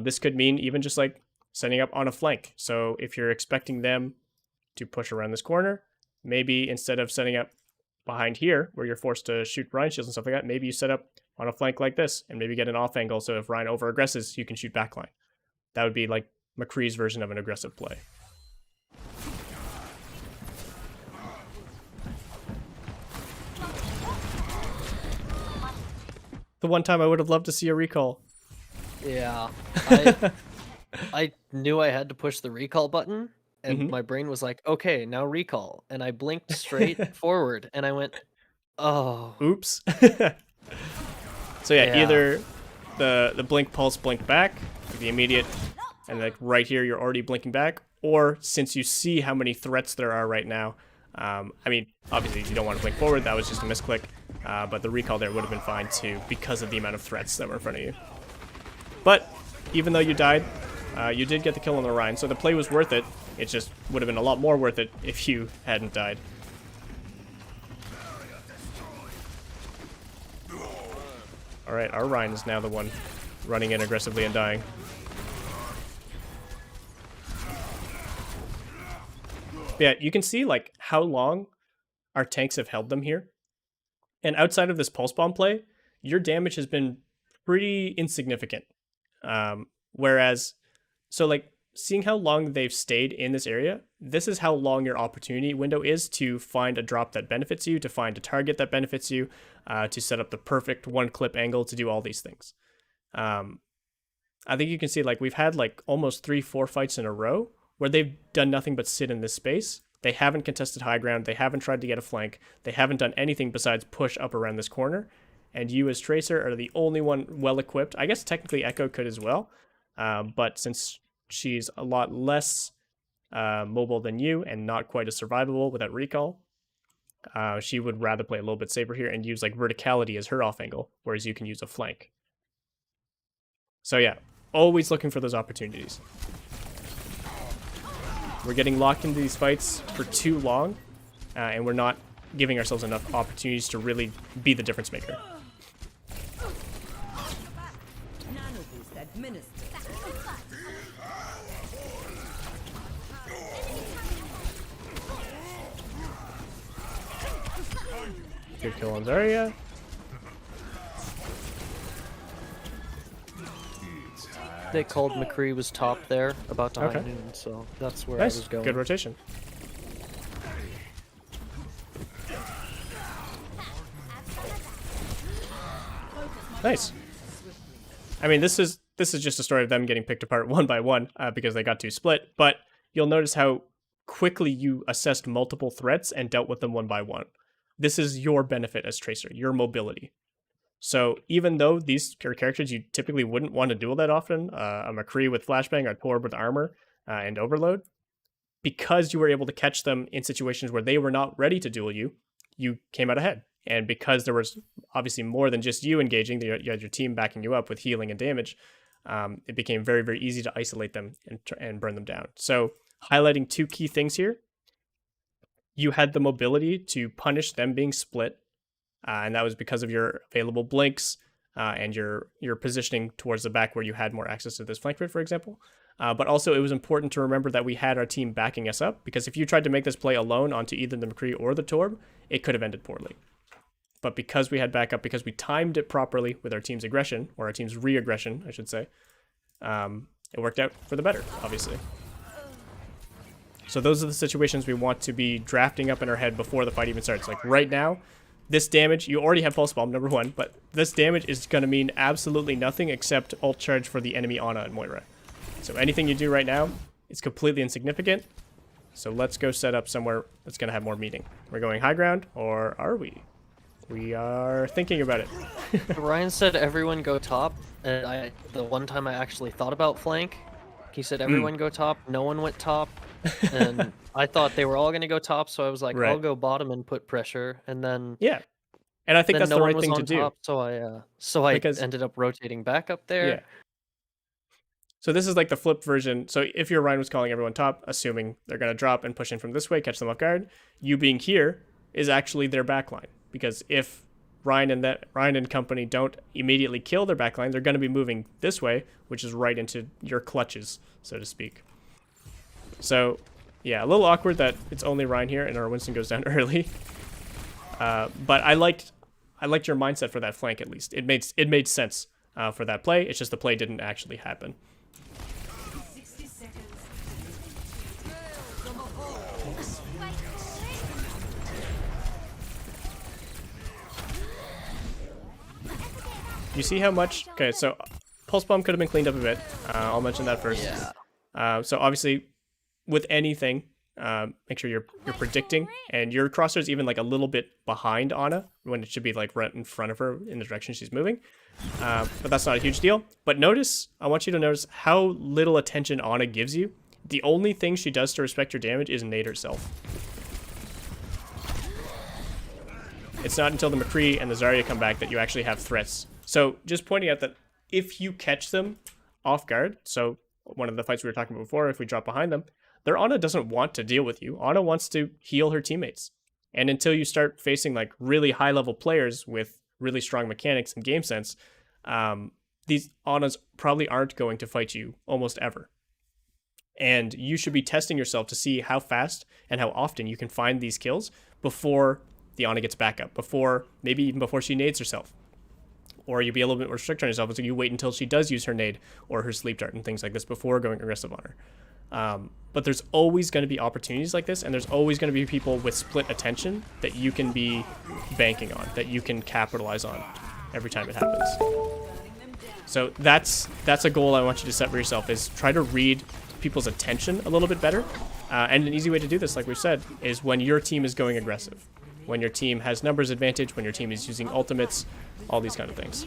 this could mean even just like setting up on a flank. So if you're expecting them to push around this corner, maybe instead of setting up behind here, where you're forced to shoot Rhine shields and stuff like that, maybe you set up on a flank like this, and maybe get an off angle, so if Rhine over-aggresses, you can shoot backline. That would be like McCree's version of an aggressive play. The one time I would have loved to see a recall.
Yeah. I knew I had to push the recall button, and my brain was like, okay, now recall. And I blinked straight forward, and I went, Oh.
Oops. So yeah,
Yeah.
either the blink pulse blink back, the immediate, and like right here you're already blinking back, or since you see how many threats there are right now, I mean, obviously you don't want to blink forward, that was just a misclick, but the recall there would have been fine too because of the amount of threats that were in front of you. But even though you died, you did get the kill on the Rhine, so the play was worth it. It just would have been a lot more worth it if you hadn't died. Alright, our Rhine is now the one running in aggressively and dying. Yeah, you can see like how long our tanks have held them here. And outside of this pulse bomb play, your damage has been pretty insignificant. Whereas, so like seeing how long they've stayed in this area, this is how long your opportunity window is to find a drop that benefits you, to find a target that benefits you, to set up the perfect one clip angle to do all these things. I think you can see like we've had like almost 3-4 fights in a row where they've done nothing but sit in this space. They haven't contested high ground. They haven't tried to get a flank. They haven't done anything besides push up around this corner. And you as Tracer are the only one well equipped. I guess technically Echo could as well. But since she's a lot less mobile than you and not quite as survivable without recall, she would rather play a little bit safer here and use like verticality as her off angle, whereas you can use a flank. So yeah, always looking for those opportunities. We're getting locked into these fights for too long, and we're not giving ourselves enough opportunities to really be the difference maker. Good kill on Zarya.
They called McCree was top there, about to high
Okay.
noon, so that's where
Nice,
I was going.
good rotation. Nice. I mean, this is just a story of them getting picked apart one by one because they got too split. But you'll notice how quickly you assessed multiple threats and dealt with them one by one. This is your benefit as Tracer, your mobility. So even though these are characters you typically wouldn't want to duel that often, a McCree with Flashbang, a Torb with Armor, and Overload, because you were able to catch them in situations where they were not ready to duel you, you came out ahead. And because there was obviously more than just you engaging, you had your team backing you up with healing and damage, it became very, very easy to isolate them and burn them down. So highlighting two key things here. You had the mobility to punish them being split, and that was because of your available blinks and your positioning towards the back where you had more access to this flank grid, for example. But also it was important to remember that we had our team backing us up, because if you tried to make this play alone onto either the McCree or the Torb, it could have ended poorly. But because we had backup, because we timed it properly with our team's aggression, or our team's re-aggression, I should say, it worked out for the better, obviously. So those are the situations we want to be drafting up in our head before the fight even starts. Like right now, this damage, you already have Pulse Bomb, number one, but this damage is going to mean absolutely nothing except ult charge for the enemy Ana and Moira. So anything you do right now is completely insignificant. So let's go set up somewhere that's going to have more meaning. We're going high ground, or are we? We are thinking about it.
Ryan said everyone go top, and the one time I actually thought about flank, he said everyone go top, no one went top, and I thought they were all going to go top, so I was like,
Right.
I'll go bottom and put pressure, and then
Yeah. And I think that's
no
the
one
right
was
thing to
on
do.
top, so I
Because-
ended up rotating back up there.
Yeah. So this is like the flip version. So if your Ryan was calling everyone top, assuming they're going to drop and push in from this way, catch them off guard, you being here is actually their backline. Because if Ryan and company don't immediately kill their backline, they're going to be moving this way, which is right into your clutches, so to speak. So, yeah, a little awkward that it's only Ryan here and our Winston goes down early. But I liked your mindset for that flank at least. It made sense for that play. It's just the play didn't actually happen.
60 seconds.
You see how much? Okay, so Pulse Bomb could have been cleaned up a bit. I'll mention that first.
Yeah.
So obviously, with anything, Make sure you're predicting, and your crosshair's even like a little bit behind Ana when it should be like right in front of her in the direction she's moving. But that's not a huge deal. But I want you to notice how little attention Ana gives you. The only thing she does to respect your damage is nade herself. It's not until the McCree and the Zarya come back that you actually have threats. So just pointing out that if you catch them off guard, so one of the fights we were talking about before, if we drop behind them, their Ana doesn't want to deal with you. Ana wants to heal her teammates. And until you start facing like really high level players with really strong mechanics and game sense, these Anas probably aren't going to fight you almost ever. And you should be testing yourself to see how fast and how often you can find these kills before the Ana gets back up, maybe even before she nades herself. Or you be a little bit more strict on yourself, so you wait until she does use her nade or her sleep dart and things like this before going aggressive on her. But there's always going to be opportunities like this, and there's always going to be people with split attention that you can be banking on, that you can capitalize on every time it happens. So that's a goal I want you to set for yourself, is try to read people's attention a little bit better. And an easy way to do this, like we said, is when your team is going aggressive. When your team has numbers advantage, when your team is using ultimates, all these kind of things.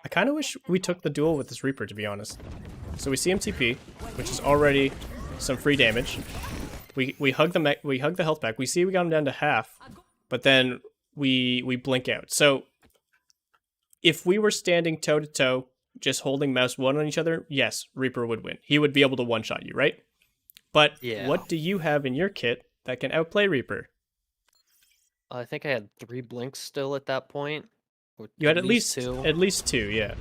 I kind of wish we took the duel with this Reaper, to be honest. So we see him TP, which is already some free damage. We hug the health back. We see we got him down to half, but then we blink out. So if we were standing toe to toe, just holding mouse one on each other, yes, Reaper would win. He would be able to one-shot you, right? But what do you have in your kit that can outplay Reaper?
I think I had 3 blinks still at that point.
You had at least
2.
At least 2, yeah.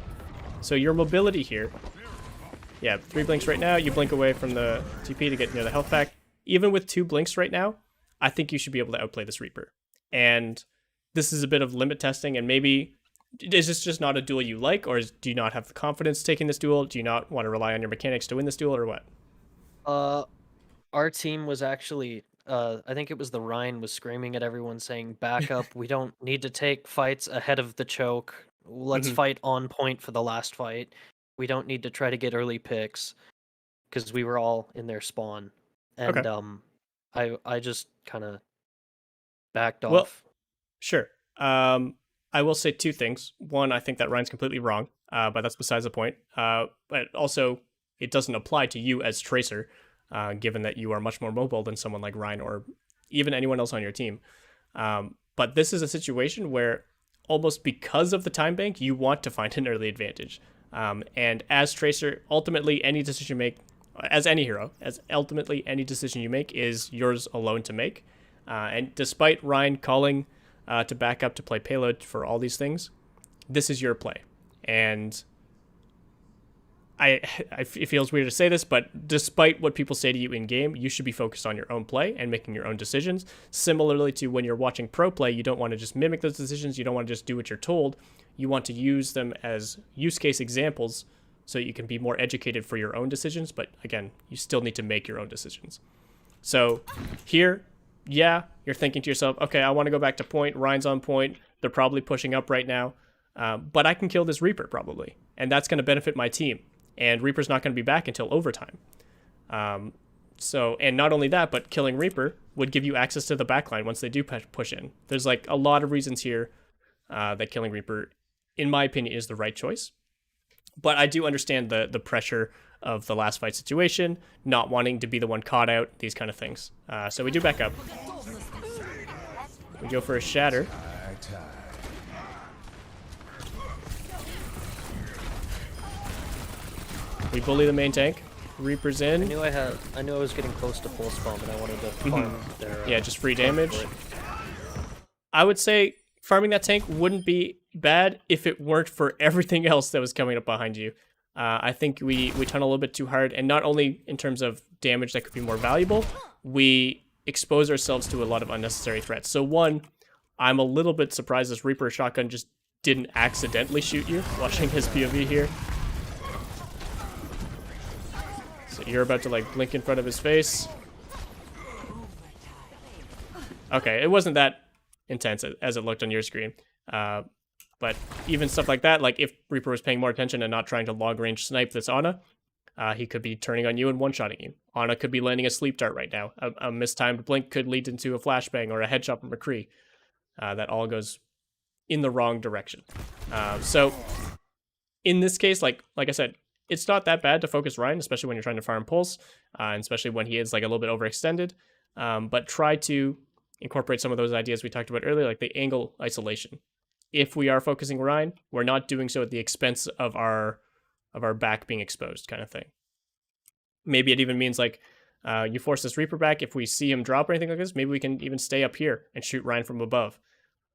So your mobility here, yeah, 3 blinks right now. You blink away from the TP to get near the health pack. Even with 2 blinks right now, I think you should be able to outplay this Reaper. And this is a bit of limit testing, and maybe is this just not a duel you like, or do you not have the confidence taking this duel? Do you not want to rely on your mechanics to win this duel, or what?
Our team was actually, I think it was the Rhine was screaming at everyone saying, back up, we don't need to take fights ahead of the choke. Let's fight on point for the last fight. We don't need to try to get early picks, because we were all in their spawn. And I just kind of backed off.
Well, sure. I will say 2 things. One, I think that Ryan's completely wrong, but that's besides the point. But also, it doesn't apply to you as Tracer, given that you are much more mobile than someone like Ryan or even anyone else on your team. But this is a situation where almost because of the time bank, you want to find an early advantage. And as Tracer, ultimately any decision you make, as any hero, ultimately any decision you make is yours alone to make. And despite Ryan calling to back up to play payload for all these things, this is your play. And it feels weird to say this, but despite what people say to you in game, you should be focused on your own play and making your own decisions. Similarly to when you're watching pro play, you don't want to just mimic those decisions. You don't want to just do what you're told. You want to use them as use case examples so you can be more educated for your own decisions. But again, you still need to make your own decisions. So here, yeah, you're thinking to yourself, okay, I want to go back to point. Ryan's on point. They're probably pushing up right now. But I can kill this Reaper probably. And that's going to benefit my team. And Reaper's not going to be back until overtime. And not only that, but killing Reaper would give you access to the backline once they do push in. There's like a lot of reasons here that killing Reaper, in my opinion, is the right choice. But I do understand the pressure of the last fight situation, not wanting to be the one caught out, these kind of things. So we do back up. We go for a shatter. We bully the main tank. Reaper's in.
I knew I was getting close to full spawn, but I wanted to farm their...
yeah, just free damage. I would say farming that tank wouldn't be bad if it weren't for everything else that was coming up behind you. I think we tunnel a little bit too hard, and not only in terms of damage that could be more valuable, we expose ourselves to a lot of unnecessary threats. So one, I'm a little bit surprised this Reaper shotgun just didn't accidentally shoot you, watching his POV here. So you're about to like blink in front of his face. Okay, it wasn't that intense as it looked on your screen. But even stuff like that, like if Reaper was paying more attention and not trying to long range snipe this Ana, he could be turning on you and one-shotting you. Ana could be landing a sleep dart right now. A mistimed blink could lead into a flashbang or a headshot from McCree. That all goes in the wrong direction. So in this case, like I said, it's not that bad to focus Ryan, especially when you're trying to farm Pulse, and especially when he is like a little bit overextended. But try to incorporate some of those ideas we talked about earlier, like the angle isolation. If we are focusing Ryan, we're not doing so at the expense of our back being exposed, kind of thing. Maybe it even means like you force this Reaper back. If we see him drop or anything like this, maybe we can even stay up here and shoot Ryan from above.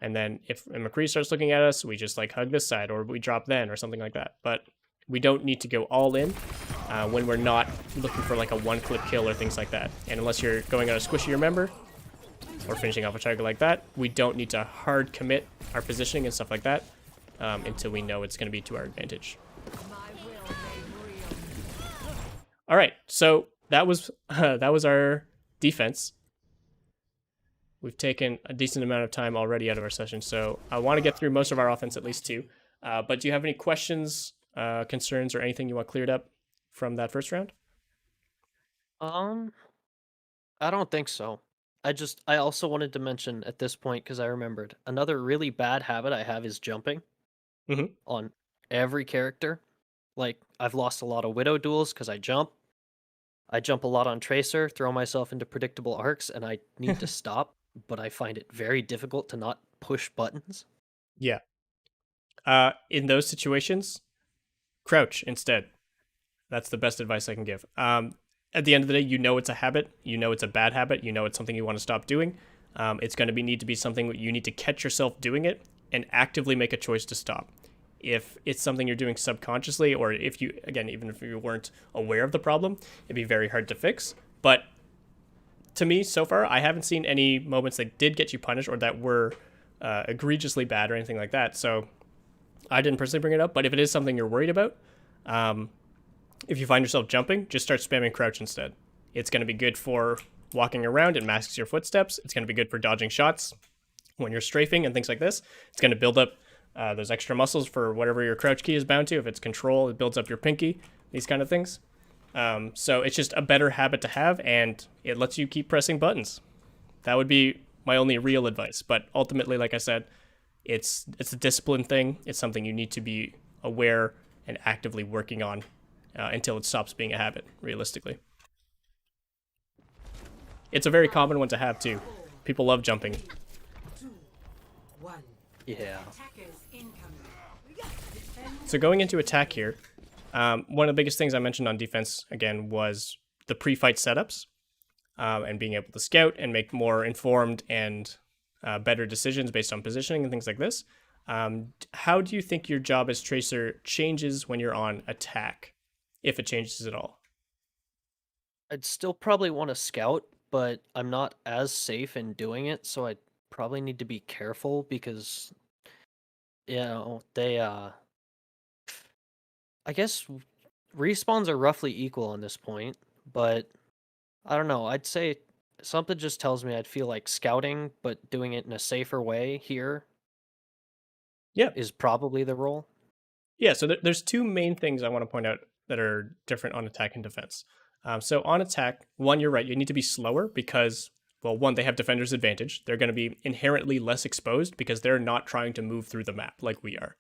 And then if McCree starts looking at us, we just like hug this side or we drop then or something like that. But we don't need to go all in when we're not looking for like a one-click kill or things like that. And unless you're going on a squishier member or finishing off a target like that, we don't need to hard commit our positioning and stuff like that until we know it's going to be to our advantage. All right, so that was our defense. We've taken a decent amount of time already out of our session, so I want to get through most of our offense at least too. But do you have any questions, concerns, or anything you want cleared up from that first round?
I don't think so. I also wanted to mention at this point, because I remembered, another really bad habit I have is jumping on every character. Like, I've lost a lot of Widow duels because I jump. I jump a lot on Tracer, throw myself into predictable arcs, and I need to stop, but I find it very difficult to not push buttons.
Yeah. In those situations, crouch instead. That's the best advice I can give. At the end of the day, you know it's a habit. You know it's a bad habit. You know it's something you want to stop doing. It's going to need to be something that you need to catch yourself doing it and actively make a choice to stop. If it's something you're doing subconsciously, or if you, again, even if you weren't aware of the problem, it'd be very hard to fix. But to me, so far, I haven't seen any moments that did get you punished or that were egregiously bad or anything like that. So I didn't personally bring it up, but if it is something you're worried about, if you find yourself jumping, just start spamming crouch instead. It's going to be good for walking around. It masks your footsteps. It's going to be good for dodging shots when you're strafing and things like this. It's going to build up those extra muscles for whatever your crouch key is bound to. If it's control, it builds up your pinky, these kind of things. So it's just a better habit to have, and it lets you keep pressing buttons. That would be my only real advice. But ultimately, like I said, it's a discipline thing. It's something you need to be aware and actively working on until it stops being a habit, realistically. It's a very common one to have, too. People love jumping.
2, 1.
Yeah.
Attackers incoming.
So going into attack here, one of the biggest things I mentioned on defense, again, was the pre-fight setups and being able to scout and make more informed and better decisions based on positioning and things like this. How do you think your job as Tracer changes when you're on attack, if it changes at all?
I'd still probably want to scout, but I'm not as safe in doing it, so I probably need to be careful because, they, I guess respawns are roughly equal on this point, but I don't know. I'd say something just tells me I'd feel like scouting, but doing it in a safer way here
Yeah.
is probably the role.
Yeah, so there's two main things I want to point out that are different on attack and defense. So on attack, one, you're right, you need to be slower because, well, one, they have defender's advantage. They're going to be inherently less exposed because they're not trying to move through the map like we are.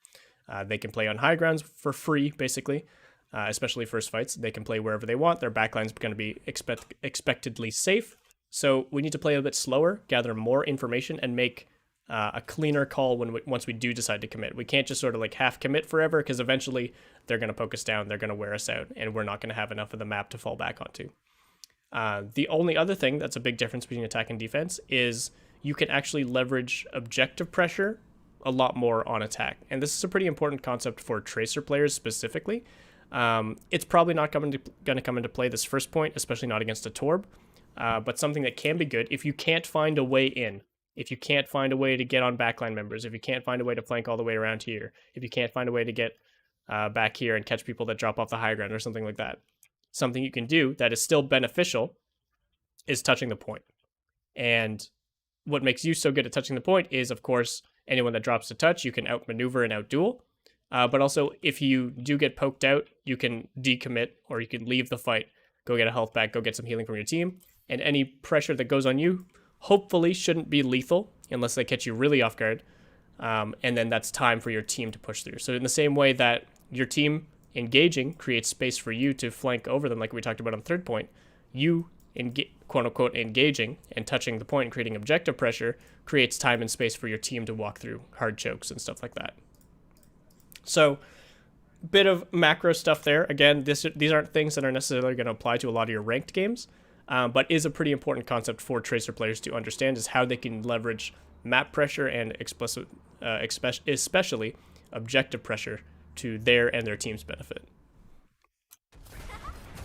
They can play on high grounds for free, basically, especially first fights. They can play wherever they want. Their backline's going to be expectedly safe. So we need to play a bit slower, gather more information, and make a cleaner call once we do decide to commit. We can't just sort of like half commit forever because eventually they're going to poke us down, they're going to wear us out, and we're not going to have enough of the map to fall back onto. The only other thing that's a big difference between attack and defense is you can actually leverage objective pressure a lot more on attack. And this is a pretty important concept for Tracer players specifically. It's probably not going to come into play this first point, especially not against a Torb, but something that can be good if you can't find a way in. If you can't find a way to get on backline members, if you can't find a way to flank all the way around here, if you can't find a way to get back here and catch people that drop off the high ground or something like that, something you can do that is still beneficial is touching the point. And what makes you so good at touching the point is, of course, anyone that drops to touch, you can outmaneuver and outduel. But also, if you do get poked out, you can decommit or you can leave the fight, go get a health back, go get some healing from your team. And any pressure that goes on you hopefully shouldn't be lethal unless they catch you really off guard. And then that's time for your team to push through. So in the same way that your team engaging creates space for you to flank over them, like we talked about on the third point, you, quote unquote, engaging and touching the point and creating objective pressure creates time and space for your team to walk through hard chokes and stuff like that. So bit of macro stuff there. Again, these aren't things that are necessarily going to apply to a lot of your ranked games, but is a pretty important concept for Tracer players to understand, is how they can leverage map pressure and especially objective pressure to their and their team's benefit.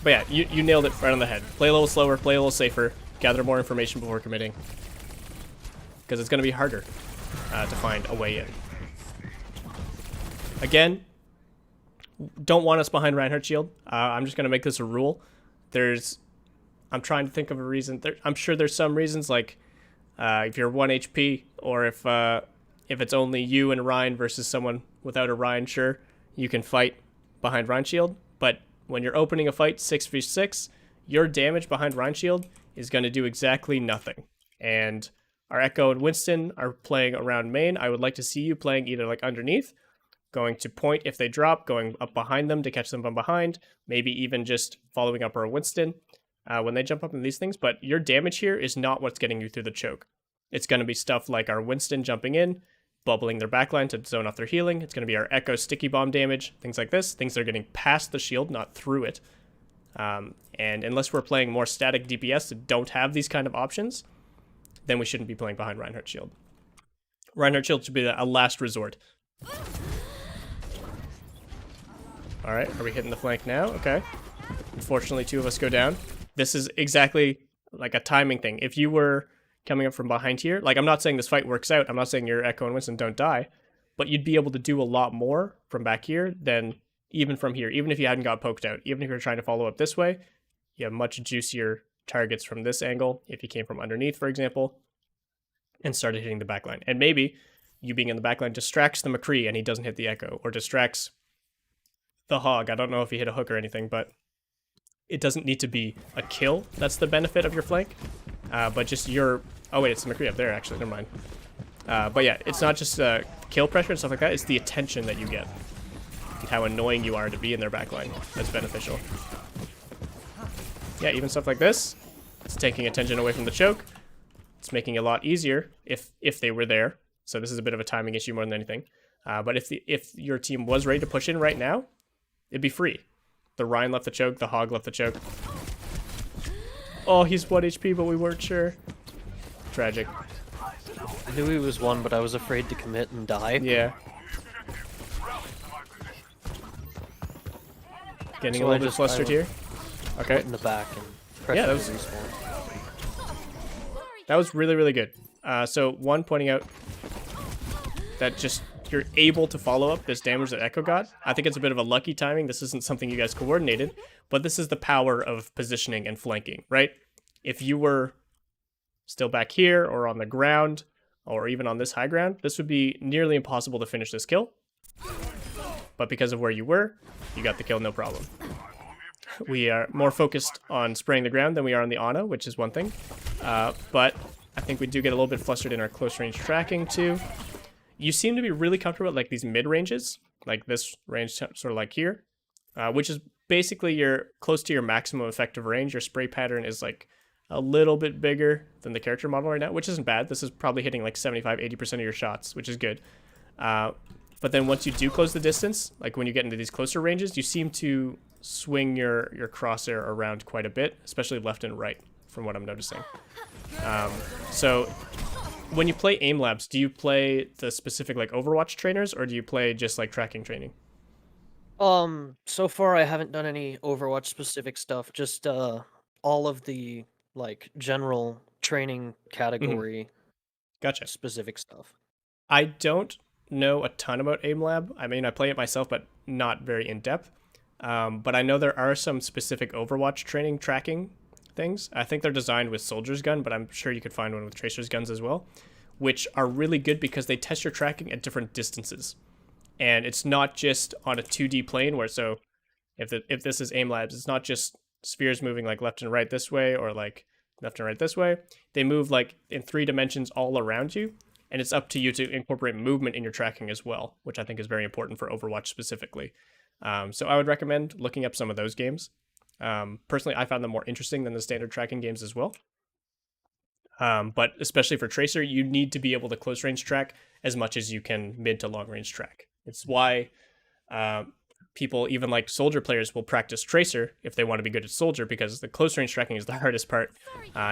But yeah, you nailed it right on the head. Play a little slower, play a little safer, gather more information before committing, because it's going to be harder to find a way in. Again, don't want us behind Reinhardt Shield. I'm just going to make this a rule. I'm trying to think of a reason. I'm sure there's some reasons, like if you're 1 HP, or if it's only you and Ryan versus someone without a Ryan, sure, you can fight behind Ryan Shield. But when you're opening a fight 6v6, your damage behind Ryan Shield is going to do exactly nothing. And our Echo and Winston are playing around main. I would like to see you playing either like underneath, going to point if they drop, going up behind them to catch them from behind, maybe even just following up our Winston when they jump up in these things. But your damage here is not what's getting you through the choke. It's going to be stuff like our Winston jumping in, bubbling their backline to zone off their healing. It's going to be our Echo sticky bomb damage, things like this. Things that are getting past the shield, not through it. And unless we're playing more static DPS that don't have these kind of options, then we shouldn't be playing behind Reinhardt Shield. Reinhardt Shield should be a last resort. All right, are we hitting the flank now? Okay. Unfortunately, 2 of us go down. This is exactly like a timing thing. If you were coming up from behind here, like, I'm not saying this fight works out. I'm not saying your Echo and Winston don't die, but you'd be able to do a lot more from back here than even from here. Even if you hadn't got poked out, even if you're trying to follow up this way, you have much juicier targets from this angle. If you came from underneath, for example, and started hitting the backline, and maybe you being in the backline distracts the McCree and he doesn't hit the Echo, or distracts the Hog. I don't know if he hit a hook or anything, but it doesn't need to be a kill. That's the benefit of your flank. But just your... Oh, wait, it's the McCree up there, actually. Never mind. But yeah, it's not just kill pressure and stuff like that. It's the attention that you get and how annoying you are to be in their backline that's beneficial. Yeah, even stuff like this. It's taking attention away from the choke. It's making it a lot easier if they were there. So this is a bit of a timing issue more than anything. But if your team was ready to push in right now, it'd be free. The Ryan left the choke, the Hog left the choke. Oh, he's 1 HP, but we weren't sure. Tragic.
I knew he was 1, but I was afraid to commit and die.
Yeah. Getting
So
a little bit flustered here. Okay.
Went in the back and pressed
Yeah,
the
that was...
respawn.
That was really, really good. So, one, pointing out that just you're able to follow up this damage that Echo got. I think it's a bit of a lucky timing. This isn't something you guys coordinated, but this is the power of positioning and flanking, right? If you were still back here or on the ground or even on this high ground, this would be nearly impossible to finish this kill. But because of where you were, you got the kill, no problem. We are more focused on spraying the ground than we are on the Ana, which is one thing. But I think we do get a little bit flustered in our close range tracking too. You seem to be really comfortable at like these mid ranges, like this range sort of like here, which is basically you're close to your maximum effective range. Your spray pattern is like a little bit bigger than the character model right now, which isn't bad. This is probably hitting like 75-80% of your shots, which is good. But then once you do close the distance, like when you get into these closer ranges, you seem to swing your crosshair around quite a bit, especially left and right, from what I'm noticing. So when you play aim labs, do you play the specific like Overwatch trainers, or do you play just like tracking training?
So far I haven't done any Overwatch specific stuff, just all of the like general training category
Gotcha.
specific stuff.
I don't know a ton about aim lab. I mean, I play it myself, but not very in depth. But I know there are some specific Overwatch training tracking things. I think they're designed with Soldier's Gun, but I'm sure you could find one with Tracer's guns as well, which are really good because they test your tracking at different distances. And it's not just on a 2D plane where, so if this is aim labs, it's not just spheres moving like left and right this way or like left and right this way. They move like in 3 dimensions all around you, and it's up to you to incorporate movement in your tracking as well, which I think is very important for Overwatch specifically. So I would recommend looking up some of those games. Personally, I found them more interesting than the standard tracking games as well. But especially for Tracer, you need to be able to close range track as much as you can mid to long range track. It's why people, even like Soldier players, will practice Tracer if they want to be good at Soldier, because the close range tracking is the hardest part.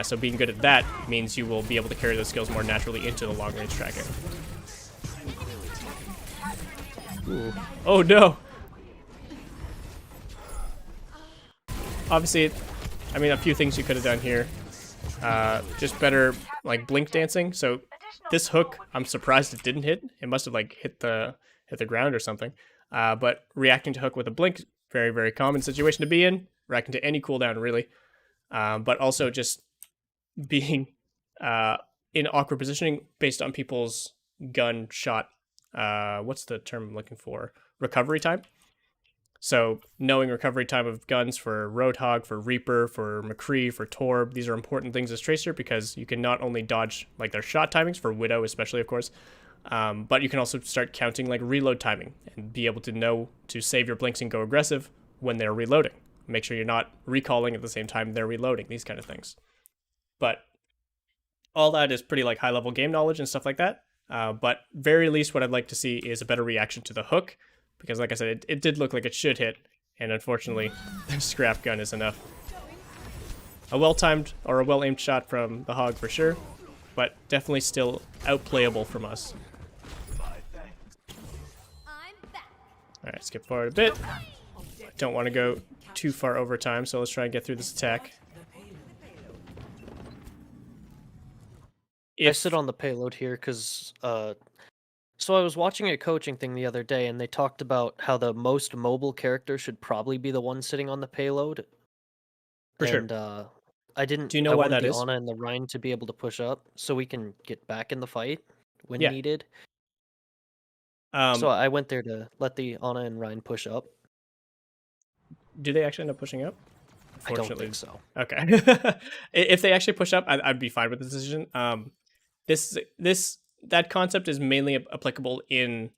So being good at that means you will be able to carry those skills more naturally into the long range tracking. Ooh. Oh no! Obviously, I mean, a few things you could have done here. Just better like blink dancing. So this hook, I'm surprised it didn't hit. It must have like hit the ground or something. But reacting to hook with a blink, very, very common situation to be in. Reacting to any cooldown, really. But also just being in awkward positioning based on people's gun shot. What's the term I'm looking for? Recovery time. So knowing recovery time of guns for Roadhog, for Reaper, for McCree, for Torb, these are important things as Tracer because you can not only dodge like their shot timings, for Widow especially, of course, but you can also start counting like reload timing and be able to know to save your blinks and go aggressive when they're reloading. Make sure you're not recalling at the same time they're reloading, these kind of things. But all that is pretty like high level game knowledge and stuff like that. But very least what I'd like to see is a better reaction to the hook, because like I said, it did look like it should hit, and unfortunately the scrap gun is enough. A well-timed or a well-aimed shot from the Hog for sure, but definitely still outplayable from us. Alright, skip forward a bit. Don't want to go too far over time, so let's try and get through this attack.
I sit on the payload here because so I was watching a coaching thing the other day, and they talked about how the most mobile character should probably be the one sitting on the payload.
For sure.
And I didn't.
Do you know why that
the
is?
Ana and the Rhine to be able to push up, so we can get back in the fight when
Yeah.
needed. So I went there to let the Ana and Rhine push up.
Do they actually end up pushing up?
I don't think so.
Okay. If they actually push up, I'd be fine with the decision. That concept is mainly applicable in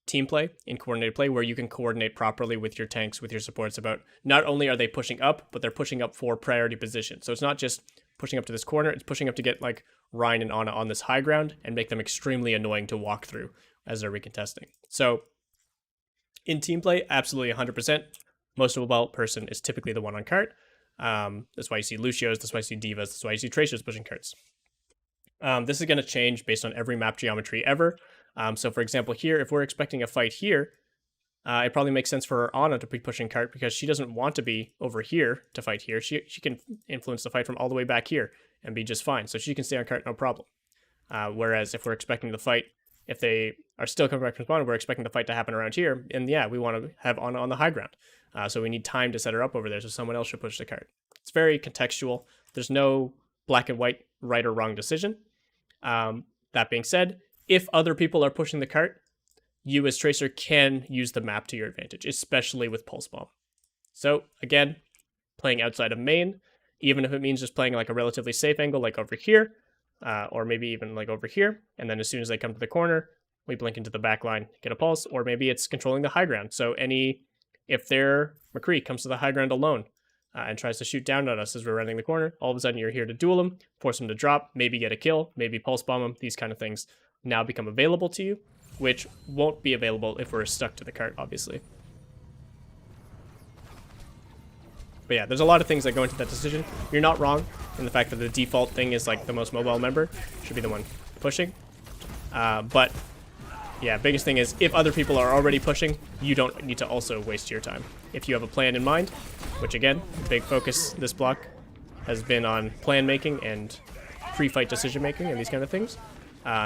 team play, in coordinated play, where you can coordinate properly with your tanks, with your supports about not only are they pushing up, but they're pushing up for priority position. So it's not just pushing up to this corner, it's pushing up to get like Rhine and Ana on this high ground and make them extremely annoying to walk through as they're recontesting. So in team play, absolutely 100%. Most mobile person is typically the one on cart. That's why you see Lucios, that's why you see Divas, that's why you see Tracers pushing carts. This is going to change based on every map geometry ever. So for example, here, if we're expecting a fight here, it probably makes sense for Ana to be pushing cart because she doesn't want to be over here to fight here. She can influence the fight from all the way back here and be just fine. So she can stay on cart, no problem. Whereas if we're expecting the fight, if they are still coming back from spawn, we're expecting the fight to happen around here. And yeah, we want to have Ana on the high ground. So we need time to set her up over there, so someone else should push the cart. It's very contextual. There's no black and white, right or wrong decision. That being said, if other people are pushing the cart, you as Tracer can use the map to your advantage, especially with Pulse Bomb. So again, playing outside of main, even if it means just playing like a relatively safe angle like over here, or maybe even like over here, and then as soon as they come to the corner, we blink into the back line, get a pulse, or maybe it's controlling the high ground. So if their McCree comes to the high ground alone and tries to shoot down on us as we're running the corner, all of a sudden you're here to duel him, force him to drop, maybe get a kill, maybe pulse bomb him. These kind of things now become available to you, which won't be available if we're stuck to the cart, obviously. But yeah, there's a lot of things that go into that decision. You're not wrong in the fact that the default thing is like the most mobile member should be the one pushing. But yeah, biggest thing is if other people are already pushing, you don't need to also waste your time. If you have a plan in mind, which again, big focus this block has been on plan making and pre-fight decision making and these kind of things,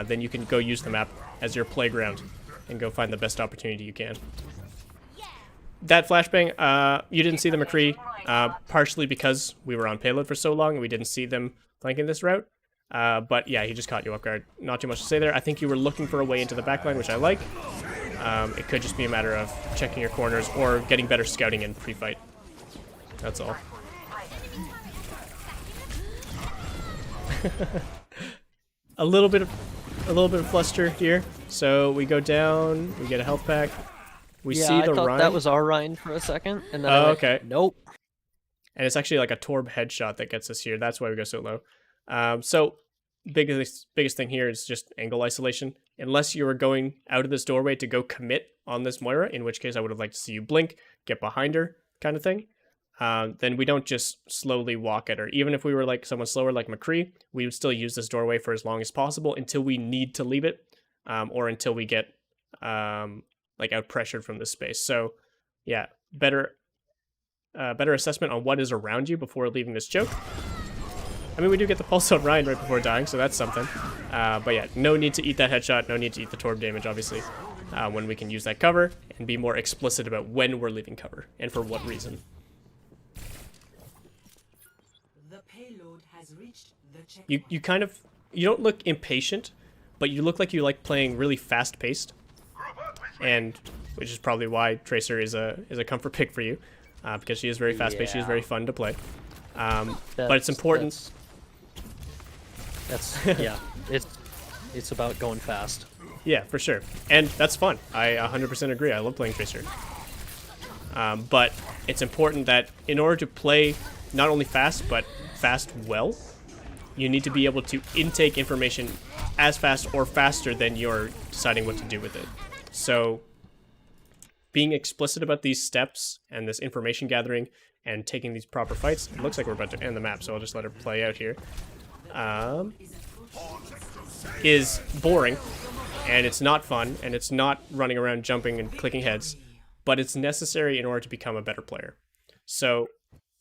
then you can go use the map as your playground and go find the best opportunity you can. that flashbang, you didn't see the McCree, partially because we were on payload for so long and we didn't see them flanking this route. But yeah, he just caught you off guard. Not too much to say there. I think you were looking for a way into the backline, which I like. It could just be a matter of checking your corners or getting better scouting in pre-fight. That's all. a little bit of fluster here. So we go down, we get a health pack. We see the
I thought
Rhine.
that was our Rhine for a second, and then
okay.
Nope.
And it's actually like a Torb headshot that gets us here. That's why we go so low. So biggest thing here is just angle isolation. Unless you were going out of this doorway to go commit on this Moira, in which case I would have liked to see you blink, get behind her, kind of thing. Then we don't just slowly walk at her. Even if we were like someone slower like McCree, we would still use this doorway for as long as possible until we need to leave it, or until we get like out pressured from this space. So yeah, better assessment on what is around you before leaving this choke. I mean, we do get the pulse on Ryan right before dying, so that's something. But yeah, no need to eat that headshot, no need to eat the Torb damage, obviously, when we can use that cover and be more explicit about when we're leaving cover and for what reason.
The payload has reached the checkpoint.
You don't look impatient, but you look like you like playing really fast-paced, and which is probably why Tracer is a comfort pick for you, because she is very fast-paced, she is very fun to play. But it's important.
That's yeah, it's about going fast.
Yeah, for sure. And that's fun. I 100% agree. I love playing Tracer. But it's important that in order to play not only fast, but fast well, you need to be able to intake information as fast or faster than you're deciding what to do with it. So being explicit about these steps and this information gathering and taking these proper fights, it looks like we're about to end the map, so I'll just let her play out here, is boring, and it's not fun, and it's not running around jumping and clicking heads, but it's necessary in order to become a better player. So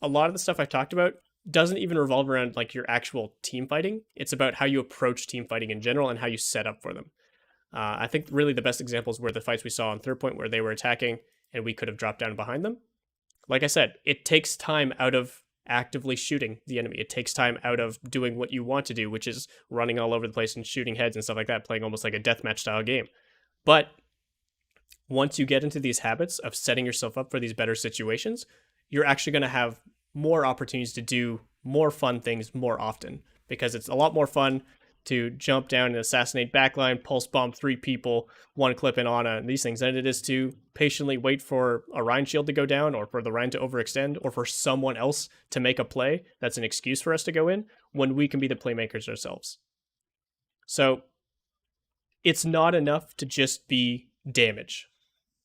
a lot of the stuff I've talked about doesn't even revolve around like your actual team fighting. It's about how you approach team fighting in general and how you set up for them. I think really the best examples were the fights we saw on third point where they were attacking and we could have dropped down behind them. Like I said, it takes time out of actively shooting the enemy. It takes time out of doing what you want to do, which is running all over the place and shooting heads and stuff like that, playing almost like a deathmatch style game. But once you get into these habits of setting yourself up for these better situations, you're actually going to have more opportunities to do more fun things more often, because it's a lot more fun to jump down and assassinate backline, pulse bomb 3 people, one clip in Ana, and these things, than it is to patiently wait for a Rhine shield to go down, or for the Rhine to overextend, or for someone else to make a play that's an excuse for us to go in, when we can be the playmakers ourselves. So it's not enough to just be damage.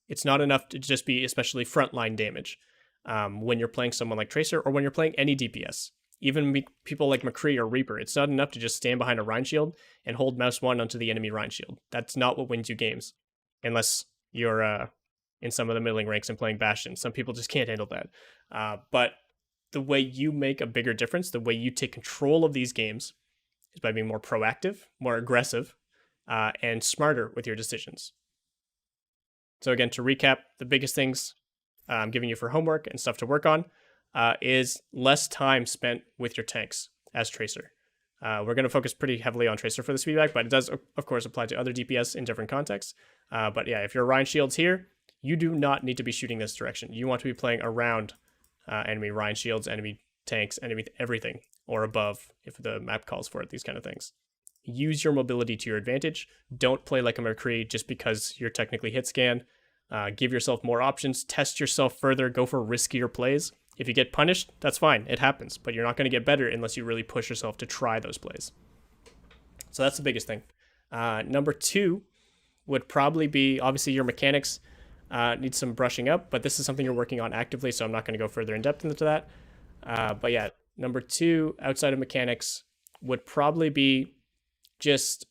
It's not enough to just be especially frontline damage when you're playing someone like Tracer, or when you're playing any DPS. Even people like McCree or Reaper, it's not enough to just stand behind a Rhine shield and hold mouse 1 onto the enemy Rhine shield. That's not what wins you games, unless you're in some of the middling ranks and playing Bastion. Some people just can't handle that. But the way you make a bigger difference, the way you take control of these games, is by being more proactive, more aggressive, and smarter with your decisions. So again, to recap, the biggest things I'm giving you for homework and stuff to work on is less time spent with your tanks as Tracer. We're going to focus pretty heavily on Tracer for this feedback, but it does, of course, apply to other DPS in different contexts. But yeah, if your Rhine shields here, you do not need to be shooting this direction. You want to be playing around enemy Rhine shields, enemy tanks, enemy everything, or above if the map calls for it, these kind of things. Use your mobility to your advantage. Don't play like a McCree just because you're technically hit scan. Give yourself more options, test yourself further, go for riskier plays. If you get punished, that's fine, it happens, but you're not going to get better unless you really push yourself to try those plays. So that's the biggest thing. Number 2 would probably be, obviously your mechanics need some brushing up, but this is something you're working on actively, so I'm not going to go further in depth into that. But yeah, number 2, outside of mechanics, would probably be just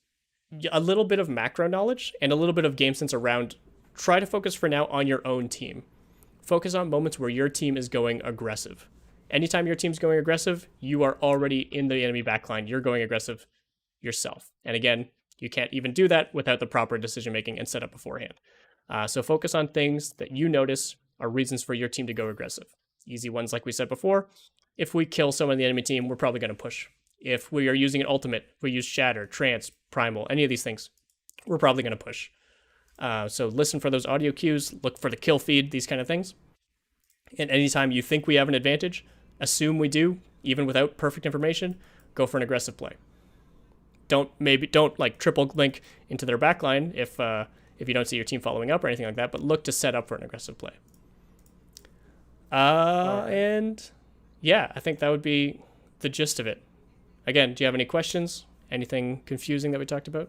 a little bit of macro knowledge and a little bit of game sense around. Try to focus for now on your own team. Focus on moments where your team is going aggressive. Anytime your team's going aggressive, you are already in the enemy backline. You're going aggressive yourself. And again, you can't even do that without the proper decision making and setup beforehand. So focus on things that you notice are reasons for your team to go aggressive. Easy ones, like we said before. If we kill someone on the enemy team, we're probably going to push. If we are using an ultimate, if we use Shatter, Trance, Primal, any of these things, we're probably going to push. So listen for those audio cues, look for the kill feed, these kind of things. And anytime you think we have an advantage, assume we do, even without perfect information, go for an aggressive play. Don't like triple link into their backline if you don't see your team following up or anything like that, but look to set up for an aggressive play. And yeah, I think that would be the gist of it. Again, do you have any questions? Anything confusing that we talked about?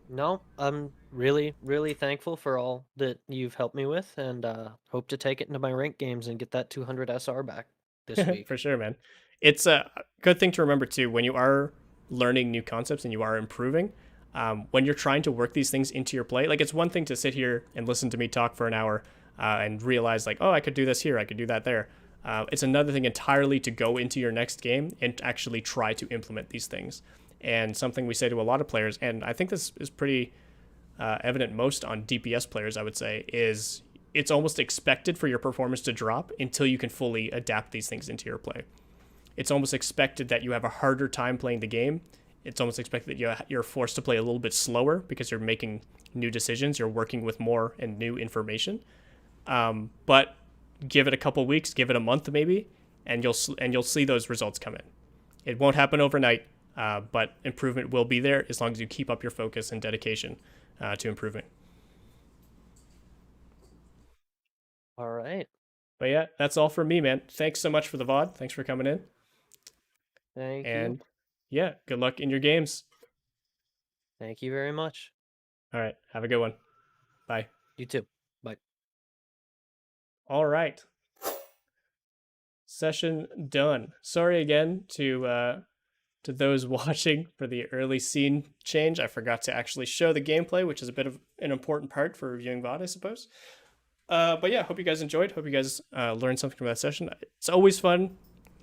No, I'm really, really thankful for all that you've helped me with, and hope to take it into my rank games and get that 200 SR back this week.
For sure, man. It's a good thing to remember too when you are learning new concepts and you are improving. When you're trying to work these things into your play, like it's one thing to sit here and listen to me talk for an hour and realize like, oh, I could do this here, I could do that there. It's another thing entirely to go into your next game and actually try to implement these things. And something we say to a lot of players, and I think this is pretty evident most on DPS players, I would say, is it's almost expected for your performance to drop until you can fully adapt these things into your play. It's almost expected that you have a harder time playing the game. It's almost expected that you're forced to play a little bit slower because you're making new decisions, you're working with more and new information. But give it a couple weeks, give it a month maybe, and you'll see those results come in. It won't happen overnight. But improvement will be there as long as you keep up your focus and dedication to improving.
All right.
But yeah, that's all from me, man. Thanks so much for the VOD. Thanks for coming in.
Thank
And
you.
yeah, good luck in your games.
Thank you very much.
All right, have a good one. Bye.
You too. Bye.
All right. Session done. Sorry again to those watching for the early scene change. I forgot to actually show the gameplay, which is a bit of an important part for reviewing VOD, I suppose. But yeah, hope you guys enjoyed. Hope you guys learned something from that session. It's always fun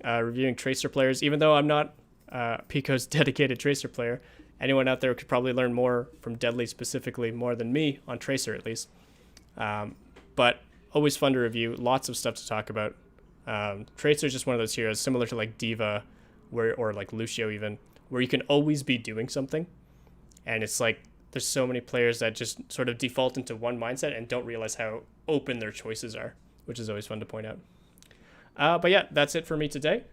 reviewing Tracer players, even though I'm not PECO's dedicated Tracer player. Anyone out there could probably learn more from Deadly specifically, more than me, on Tracer at least. But always fun to review. Lots of stuff to talk about. Tracer is just one of those heroes, similar to like Diva, or like Lucio even, where you can always be doing something. And it's like there's so many players that just sort of default into one mindset and don't realize how open their choices are, which is always fun to point out. But yeah, that's it for me today.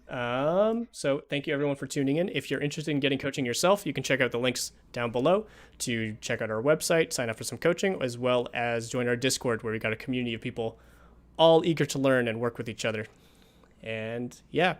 So thank you everyone for tuning in. If you're interested in getting coaching yourself, you can check out the links down below to check out our website, sign up for some coaching, as well as join our Discord, where we got a community of people all eager to learn and work with each other. And yeah,